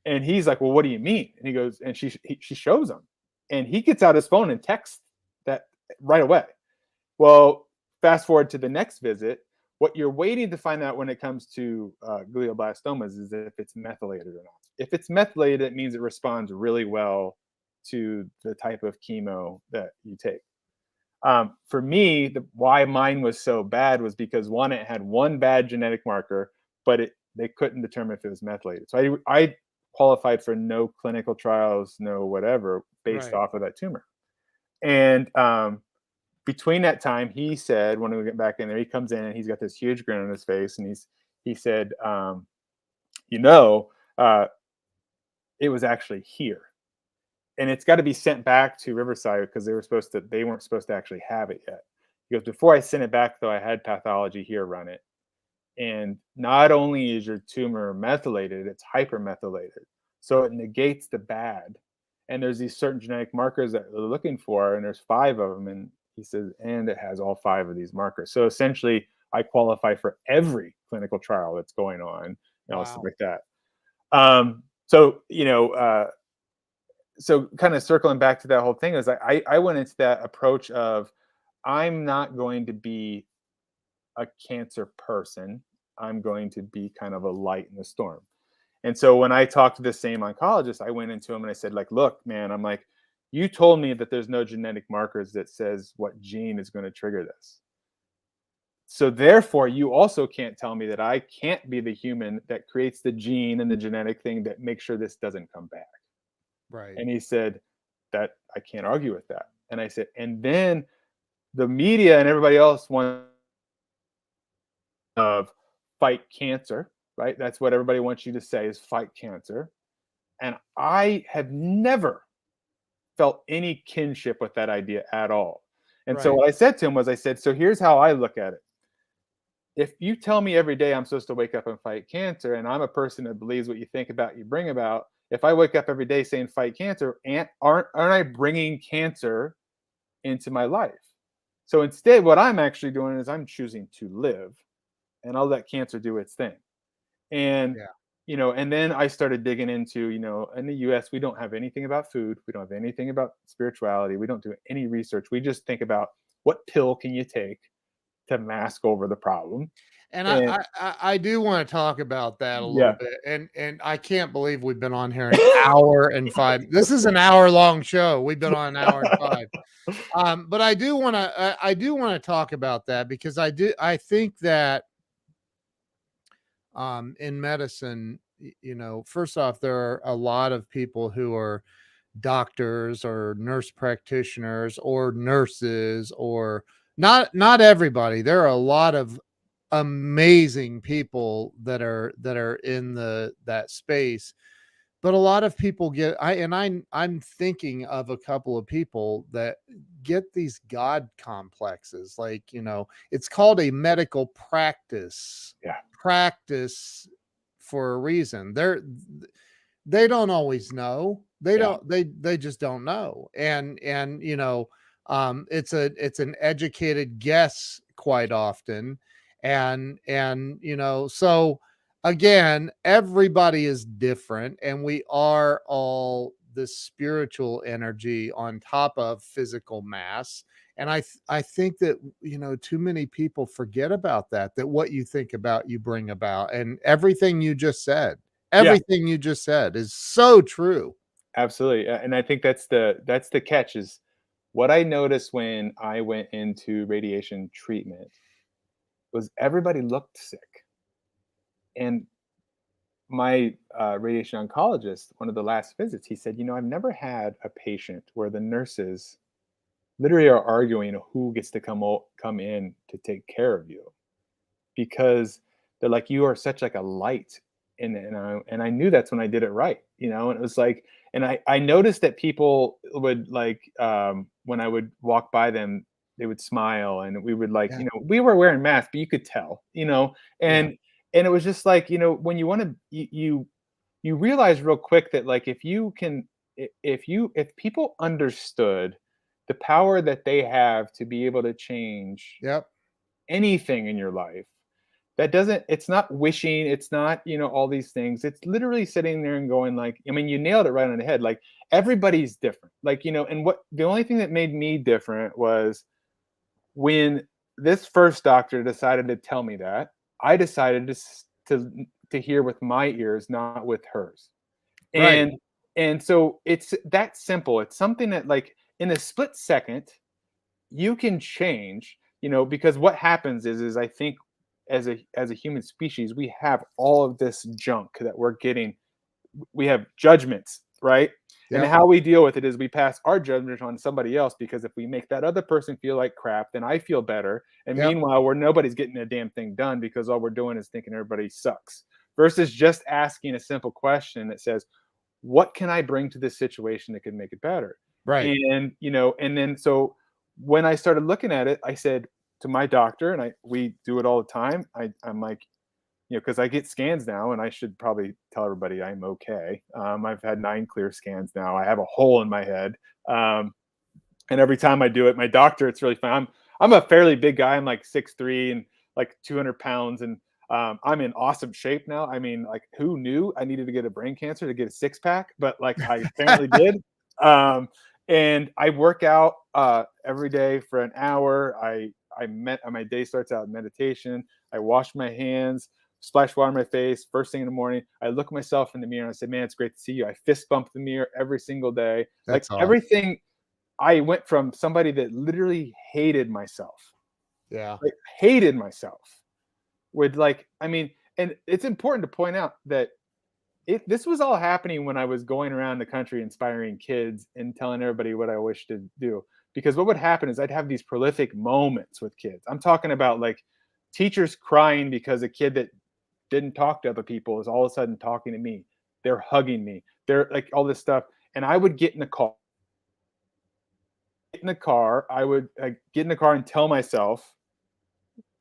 And he's like, well, what do you mean? And he goes, and she shows him. And he gets out his phone and texts that right away. Well, fast forward to the next visit. What you're waiting to find out when it comes to glioblastomas is if it's methylated or not. If it's methylated, it means it responds really well to the type of chemo that you take. For me, why mine was so bad was because one, it had one bad genetic marker, but they couldn't determine if it was methylated. So I qualified for no clinical trials, no whatever, based Right. off of that tumor. And between that time, he said, when we get back in there, he comes in and he's got this huge grin on his face, and he said, you know, uh, it was actually here, and it's got to be sent back to Riverside because they weren't supposed to actually have it yet. He goes, before I sent it back, though, I had pathology here run it, and not only is your tumor methylated, it's hypermethylated, so it negates the bad. And there's these certain genetic markers that they're looking for, and there's 5 of them. And he says, and it has all 5 of these markers. So essentially, I qualify for every clinical trial that's going on, stuff Wow. like that. So so kind of circling back to that whole thing is I went into that approach of I'm not going to be a cancer person. I'm going to be kind of a light in the storm. And so when I talked to the same oncologist, I went into him and I said, like, look, man, I'm like, you told me that there's no genetic markers that says what gene is going to trigger this. So therefore, you also can't tell me that I can't be the human that creates the gene and the genetic thing that makes sure this doesn't come back. Right. And he said that I can't argue with that. And I said, and then the media and everybody else wants of fight cancer, right? That's what everybody wants you to say is fight cancer. And I have never felt any kinship with that idea at all. And so Right. what I said to him was, I said, so here's how I look at it. if you tell me every day I'm supposed to wake up and fight cancer, and I'm a person that believes what you think about, you bring about, if I wake up every day saying fight cancer, aren't I bringing cancer into my life? So instead, what I'm actually doing is I'm choosing to live, and I'll let cancer do its thing. And Yeah. and then I started digging into, in the US, we don't have anything about food, we don't have anything about spirituality, we don't do any research. We just think about what pill can you take to mask over the problem. And I, And I I do want to talk about that a little yeah. bit, and I can't believe we've been on here an hour and five. This is an hour long show. We've been on an hour and five. But I do want to talk about that because I think that in medicine, first off, there are a lot of people who are doctors or nurse practitioners or nurses, or not everybody. There are a lot of amazing people that are in that space, but a lot of people I'm thinking of a couple of people that get these god complexes, like, it's called a medical Yeah. practice for a reason. They don't always know. Yeah. They just don't know. And it's an educated guess quite often. So again, everybody is different, and we are all this spiritual energy on top of physical mass. And I think that, too many people forget about that what you think about, you bring about. And Yeah. everything you just said is so true. Absolutely. And I think that's the catch is what I noticed when I went into radiation treatment was everybody looked sick. And my radiation oncologist, one of the last visits, he said, I've never had a patient where the nurses literally are arguing who gets to come in to take care of you, because they're like, you are such like a light. And I knew that's when I did it right, and it was like, and I noticed that people would like, when I would walk by them, they would smile, and we would like, Yeah. we were wearing masks, but you could tell, Yeah. and it was just like, when you want to, you realize real quick that like, if you can, if people understood the power that they have to be able to change Yep. anything in your life, that doesn't, it's not wishing, it's not, all these things, it's literally sitting there and going like, I mean, you nailed it right on the head. Like, everybody's different, like, and what the only thing that made me different was when this first doctor decided to tell me that, I decided to hear with my ears, not with hers. Right. And so it's that simple. It's something that like in a split second you can change, because what happens is I think as a human species, we have all of this junk that we're getting. We have judgments, right? And Yep. how we deal with it is we pass our judgment on somebody else, because if we make that other person feel like crap, then I feel better. And Yep. meanwhile, nobody's getting a damn thing done, because all we're doing is thinking everybody sucks. Versus just asking a simple question that says, what can I bring to this situation that can make it better? Right. And then so when I started looking at it, I said to my doctor, and we do it all the time. I'm like, because I get scans now, and I should probably tell everybody I'm okay. I've had 9 clear scans now. I have a hole in my head, and every time I do it, my doctor, it's really fun. I'm a fairly big guy. I'm like 6'3" and like 200 pounds, and I'm in awesome shape now. I mean, like, who knew I needed to get a brain cancer to get a 6 pack? But like, I apparently did. Um, and I work out every day for an hour. My day starts out in meditation. I wash my hands, splash water on my face first thing in the morning. I look myself in the mirror and I say, "Man, it's great to see you." I fist bump the mirror every single day. Like, That's awesome. everything. I went from somebody that literally hated myself, Yeah. like hated myself, with like, I mean, and it's important to point out that this was all happening when I was going around the country inspiring kids and telling everybody what I wish to do. Because what would happen is I'd have these prolific moments with kids. I'm talking about like teachers crying because a kid that didn't talk to other people is all of a sudden talking to me. They're hugging me. They're like all this stuff. And I would get in the car. I would get in the car and tell myself,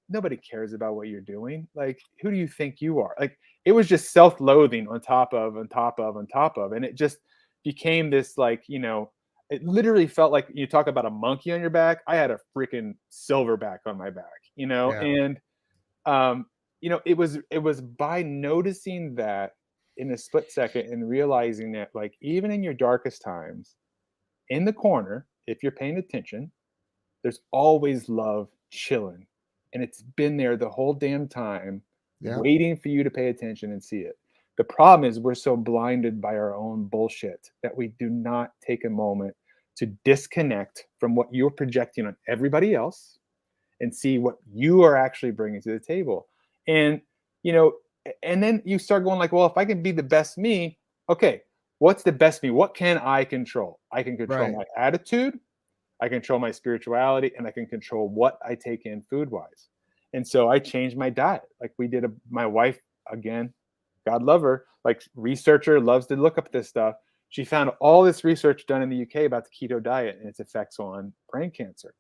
nobody cares about what you're doing. Like, who do you think you are? Like, it was just self-loathing on top of, on top of, on top of. And it just became this, like, it literally felt like, you talk about a monkey on your back. I had a freaking silverback on my back, Yeah. and um, it was by noticing that in a split second and realizing that, like, even in your darkest times, in the corner, if you're paying attention, there's always love chilling. And it's been there the whole damn time, Yeah. waiting for you to pay attention and see it. The problem is we're so blinded by our own bullshit that we do not take a moment to disconnect from what you're projecting on everybody else and see what you are actually bringing to the table. And, you know, and then you start going like, well, if I can be the best me, okay, what's the best me? What can I control? I can control Right. my attitude, I control my spirituality, and I can control what I take in food wise. And so I changed my diet. Like my wife, again, God love her, like, researcher, loves to look up this stuff. She found all this research done in the UK about the keto diet and its effects on brain cancer.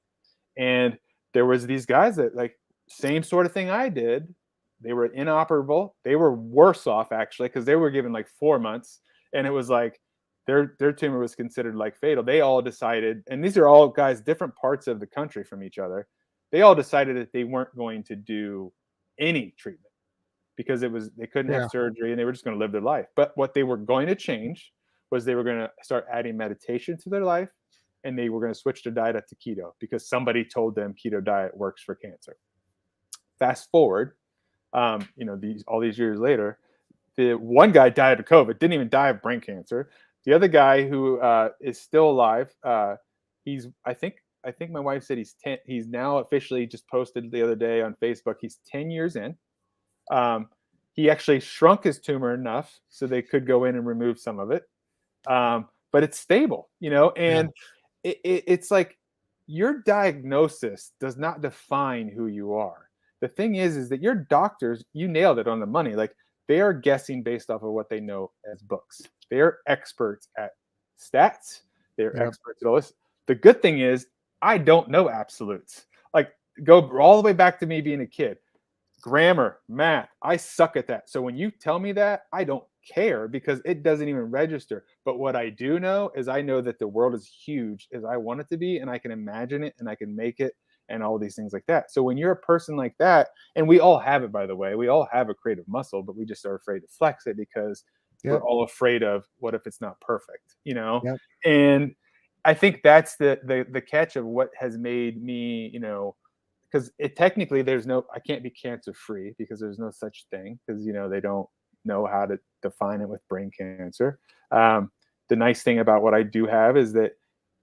And there was these guys that, like, same sort of thing I did. They were inoperable. They were worse off, actually, because they were given like 4 months, and it was like their tumor was considered like fatal. They all decided, and these are all guys different parts of the country from each other. They all decided that they weren't going to do any treatment because they couldn't have Yeah. surgery and they were just going to live their life. But what they were going to change was they were going to start adding meditation to their life, and they were going to switch their diet up to keto because somebody told them keto diet works for cancer. Fast forward, all these years later, the one guy died of COVID, didn't even die of brain cancer. The other guy who is still alive, he's I think my wife said he's 10. He's now officially just posted the other day on Facebook. He's 10 years in. He actually shrunk his tumor enough so they could go in and remove some of it. But it's stable, Yeah. and it's like your diagnosis does not define who you are. The thing is that your doctors, you nailed it on the money. Like, they are guessing based off of what they know as books. They're experts at stats. They're Yep. experts at all this. The good thing is I don't know absolutes. Like, go all the way back to me being a kid. Grammar, math, I suck at that. So when you tell me that, I don't care because it doesn't even register. But what I do know is I know that the world is huge as I want it to be, and I can imagine it and I can make it and all these things like that. So when you're a person like that, and we all have it, by the way, we all have a creative muscle, but we just are afraid to flex it because we're Yep. all afraid of what if it's not perfect. Yep. And I think that's the catch of what has made me, because it technically I can't be cancer free because there's no such thing because they don't know how to define it with brain cancer. The nice thing about what I do have is that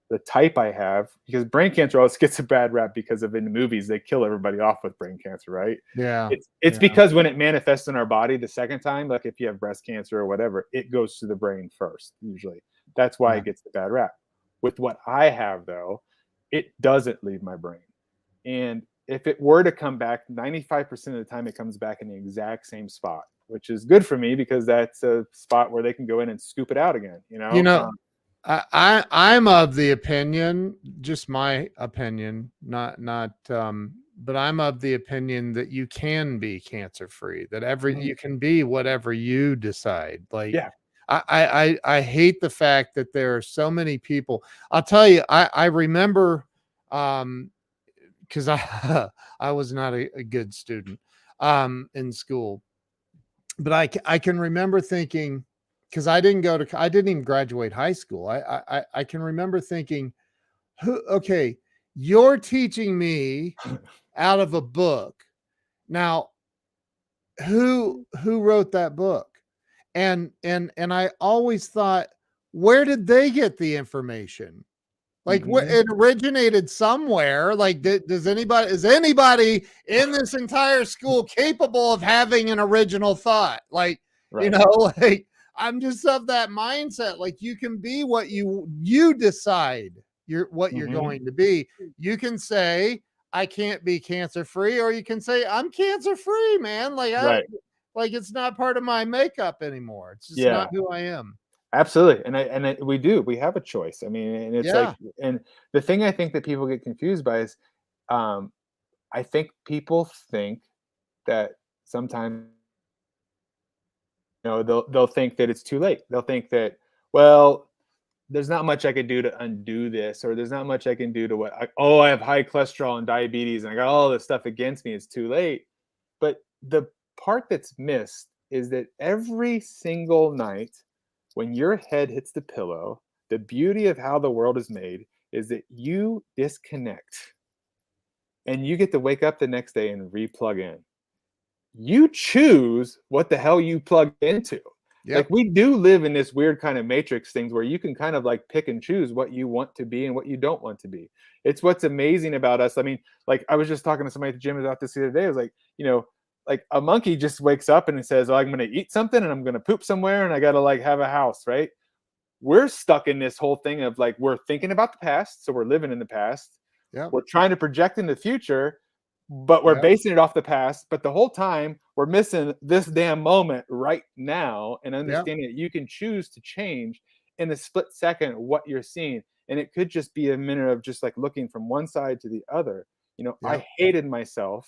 the type I have, because brain cancer always gets a bad rap because of, in movies they kill everybody off with brain cancer, right? Yeah. It's Yeah. because when it manifests in our body the second time, like if you have breast cancer or whatever, it goes to the brain first usually. That's why Yeah. it gets the bad rap. With what I have though, it doesn't leave my brain. And if it were to come back, 95% of the time it comes back in the exact same spot, which is good for me because that's a spot where they can go in and scoop it out again. You know, I'm of the opinion, just my opinion, but I'm of the opinion that you can be cancer free, that you can be whatever you decide. Like, Yeah. I hate the fact that there are so many people. I'll tell you, I remember, because I was not a good student in school, but I can remember thinking, because I didn't even graduate high school. I can remember thinking, okay, you're teaching me out of a book. Now, who wrote that book? And I always thought, where did they get the information? Like, what, Mm-hmm. it originated somewhere. Like, is anybody in this entire school capable of having an original thought? Like, Right. like, I'm just of that mindset. Like, you can be what you decide what you're Mm-hmm. going to be. You can say, I can't be cancer free, or you can say, I'm cancer free, man. Right. Like, it's not part of my makeup anymore. It's just not Yeah. who I am. Absolutely. We have a choice. I mean, and it's like, Yeah. and the thing I think that people get confused by is, um, I think people think that sometimes, they'll think that it's too late. They'll think that, well, there's not much I could do to undo this, or there's not much I can do to I have high cholesterol and diabetes and I got all this stuff against me. It's too late. But the part that's missed is that every single night when your head hits the pillow, the beauty of how the world is made is that you disconnect and you get to wake up the next day and re-plug in. You choose what the hell you plug into. Like, Yep. we do live in this weird kind of matrix things where you can kind of like pick and choose what you want to be and what you don't want to be. It's what's amazing about us. I mean, like, I was just talking to somebody at the gym about this the other day. I was like, like a monkey just wakes up and it says, oh, I'm going to eat something and I'm going to poop somewhere and I got to like have a house, right? We're stuck in this whole thing of like, we're thinking about the past. So we're living in the past. Yep. We're trying to project in the future, but we're Yep. basing it off the past. But the whole time we're missing this damn moment right now, and understanding that you can choose to change in a split second what you're seeing. And it could just be a minute of just like looking from one side to the other. I Yep. hated myself,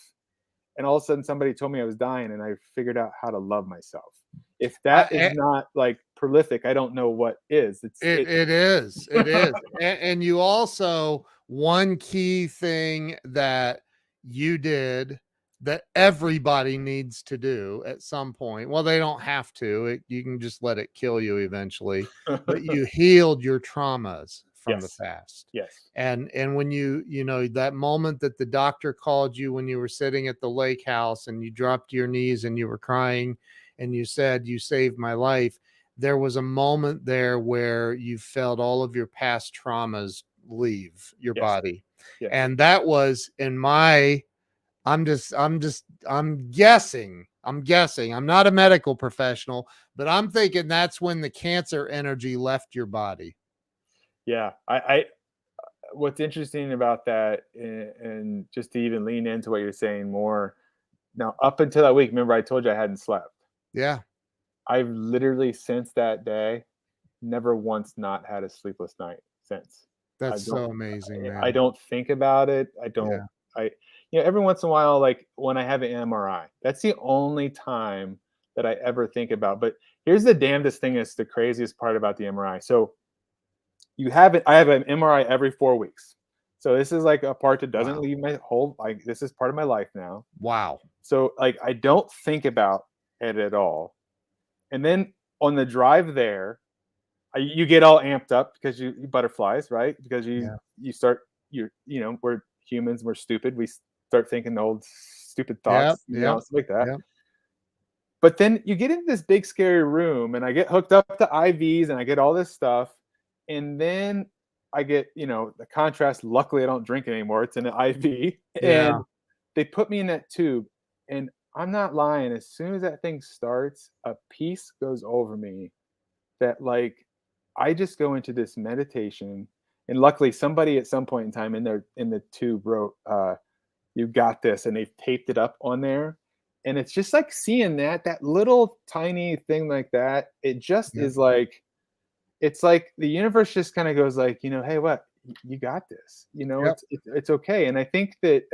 and all of a sudden somebody told me I was dying, and I figured out how to love myself. If that is I, not like prolific, I don't know what is. it is. It is. And you also, one key thing that you did that everybody needs to do at some point. Well, they don't have to. You can just let it kill you eventually. But you healed your traumas from the Yes. past. Yes. And when that moment that the doctor called you when you were sitting at the lake house and you dropped to your knees and you were crying and you said, you saved my life, there was a moment there where you felt all of your past traumas leave your Yes. body. Yes. And that was I'm guessing. I'm not a medical professional, but I'm thinking that's when the cancer energy left your body. Yeah. I what's interesting about that, and just to even lean into what you're saying more, now up until that week, remember I told you I hadn't slept. Yeah, I've literally since that day never once not had a sleepless night since. I that's don't so amazing, I man. don't think about it. Yeah. I every once in a while, like when I have an MRI, that's the only time that I ever think about. But here's the damnedest thing, that's the craziest part about the MRI. So I have an MRI every 4 weeks. So this is like a part that doesn't Wow. leave my whole, like, this is part of my life now. Wow. So like I don't think about it at all. And then on the drive there, you get all amped up because you butterflies, right? Because Yeah. you start we're humans, we're stupid. We start thinking old stupid Yep. thoughts, Yep. stuff like that. Yep. But then you get into this big scary room and I get hooked up to IVs and I get all this stuff. And then I get, the contrast. Luckily, I don't drink it anymore. It's an IV. Yeah. And they put me in that tube. And I'm not lying. As soon as that thing starts, a peace goes over me that, like, I just go into this meditation. And luckily, somebody at some point in time in the tube wrote, "You got this," and they've taped it up on there. And it's just like seeing that little tiny thing like that. It just Yep. is like, it's like the universe just kind of goes like, hey, what, you got this. Yep. It's okay. And I think that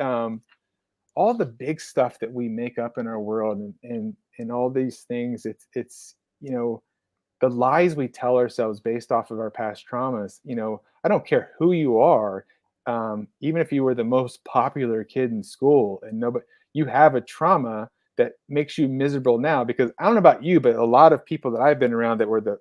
all the big stuff that we make up in our world, and all these things, it's the lies we tell ourselves based off of our past traumas. I don't care who you are, even if you were the most popular kid in school and nobody, you have a trauma that makes you miserable now. Because I don't know about you, but a lot of people that I've been around that were the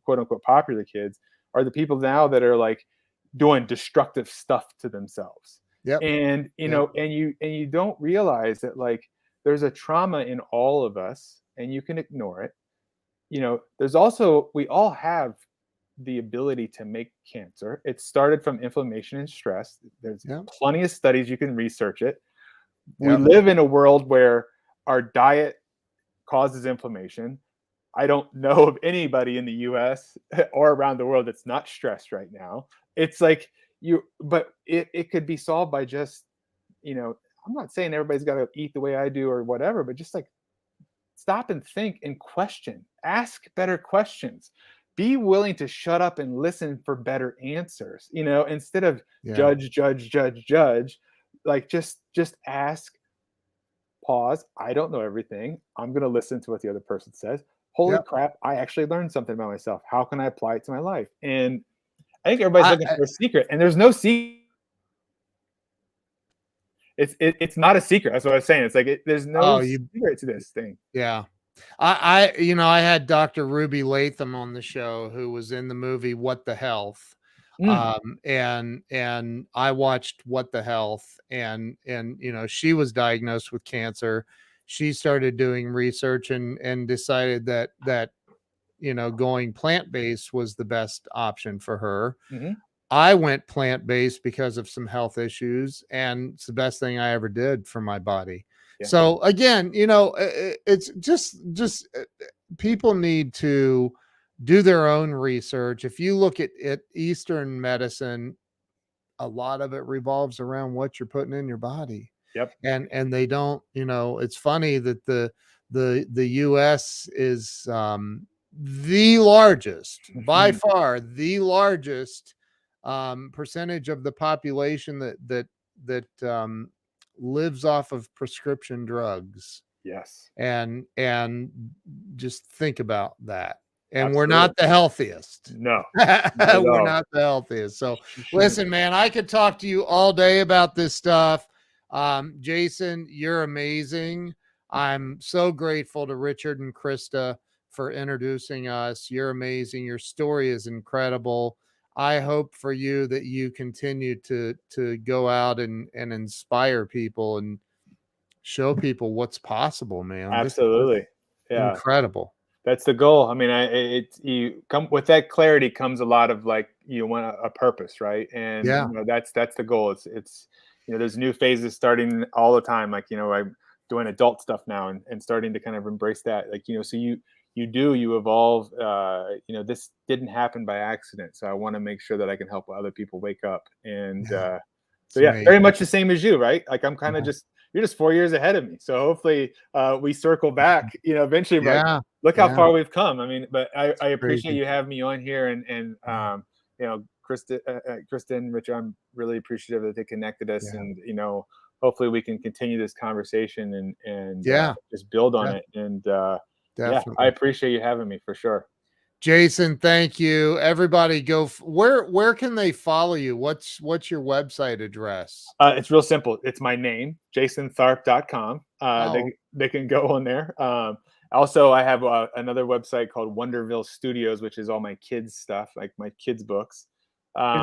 quote unquote popular kids are the people now that are like doing destructive stuff to themselves. Yep. And Yep. and you don't realize that, like, there's a trauma in all of us and you can ignore it. There's also, we all have the ability to make cancer. It started from inflammation and stress. There's Yep. plenty of studies, you can research it. We Yep. live in a world where our diet causes inflammation. I don't know of anybody in the US or around the world that's not stressed right now. It's like but it could be solved by just, I'm not saying everybody's got to eat the way I do or whatever, but just like stop and think and question, ask better questions, be willing to shut up and listen for better answers, instead of Yeah. judge, judge, judge, judge. Like, just just ask, pause. I don't know everything. I'm going to listen to what the other person says. Holy Yep. crap, I actually learned something about myself. How can I apply it to my life? And I think everybody's I, looking for a secret, and there's no secret. It's not a secret. That's what I was saying. It's like there's no oh, you, secret to this thing. yeah. I had Dr. Ruby Latham on the show, who was in the movie What the Health. Mm, And I watched What the Health, and she was diagnosed with cancer. She started doing research and decided that going plant-based was the best option for her. hmm I went plant-based because of some health issues, and it's the best thing I ever did for my body. Yeah. So again, it's just people need to do their own research. If you look at Eastern medicine, a lot of it revolves around what you're putting in your body. Yep. And they don't, it's funny that the US is the largest, by Mhm. far the largest percentage of the population that lives off of prescription drugs. Yes. And just think about that. And we're Absolutely. not the healthiest. No. Not at We're all. not the healthiest. So Shouldn't. listen, man, I could talk to you all day about this stuff. Jason, you're amazing. I'm so grateful to Richard and Krista for introducing us. You're amazing. Your story is incredible. I hope for you that you continue to go out and inspire people and show people what's possible, man. This Absolutely. Yeah. incredible. That's the goal. I mean, it's you come with that clarity comes a lot of like you want a purpose, right? And Yeah. that's the goal. It's there's new phases starting all the time. Like I'm doing adult stuff now and starting to kind of embrace that. Like so you evolve. This didn't happen by accident. So I want to make sure that I can help other people wake up. And Yeah. so It's yeah, very amazing. much the same as you, right? Like I'm kind of Yeah. just you're just 4 years ahead of me. So hopefully we circle back. Eventually, like Yeah. look how Yeah. far we've come. I mean, but I appreciate Crazy. you having me on here, and Yeah. Kristen, Rich, I'm really appreciative that they connected us, Yeah. and hopefully we can continue this conversation and Yeah. just build on Yeah. it. And yeah, I Definitely. appreciate you having me for sure. Jason, thank you. Everybody go where can they follow you? What's your website address? It's real simple. It's my name, jasontharp.com. Oh, They can go on there. Also, I have another website called Wonderville Studios, which is all my kids stuff, like my kids books. Um,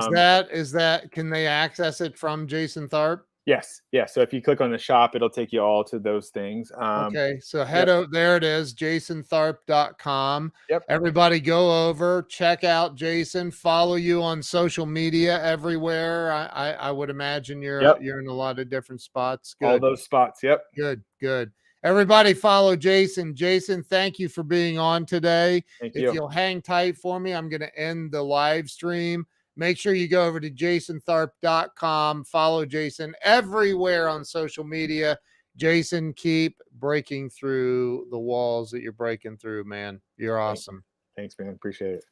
is that can they access it from Jason Tharp? yes, yes. So if you click on the shop, it'll take you all to those things. Okay, so head Yep, over there it is, jasontharp.com. yep, Everybody go over, check out Jason, follow you on social media everywhere. I would imagine yep. you're in a lot of different spots. All Good. those spots. Yep. Good, good. Everybody follow Jason. Jason, thank you for being on today. Thank If you. you'll hang tight for me, I'm going to end the live stream. Make sure you go over to jasontharp.com. Follow Jason everywhere on social media. Jason, keep breaking through the walls that you're breaking through, man. You're Thanks, awesome. thanks, man. Appreciate it.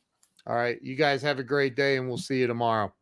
All right. You guys have a great day, and we'll see you tomorrow.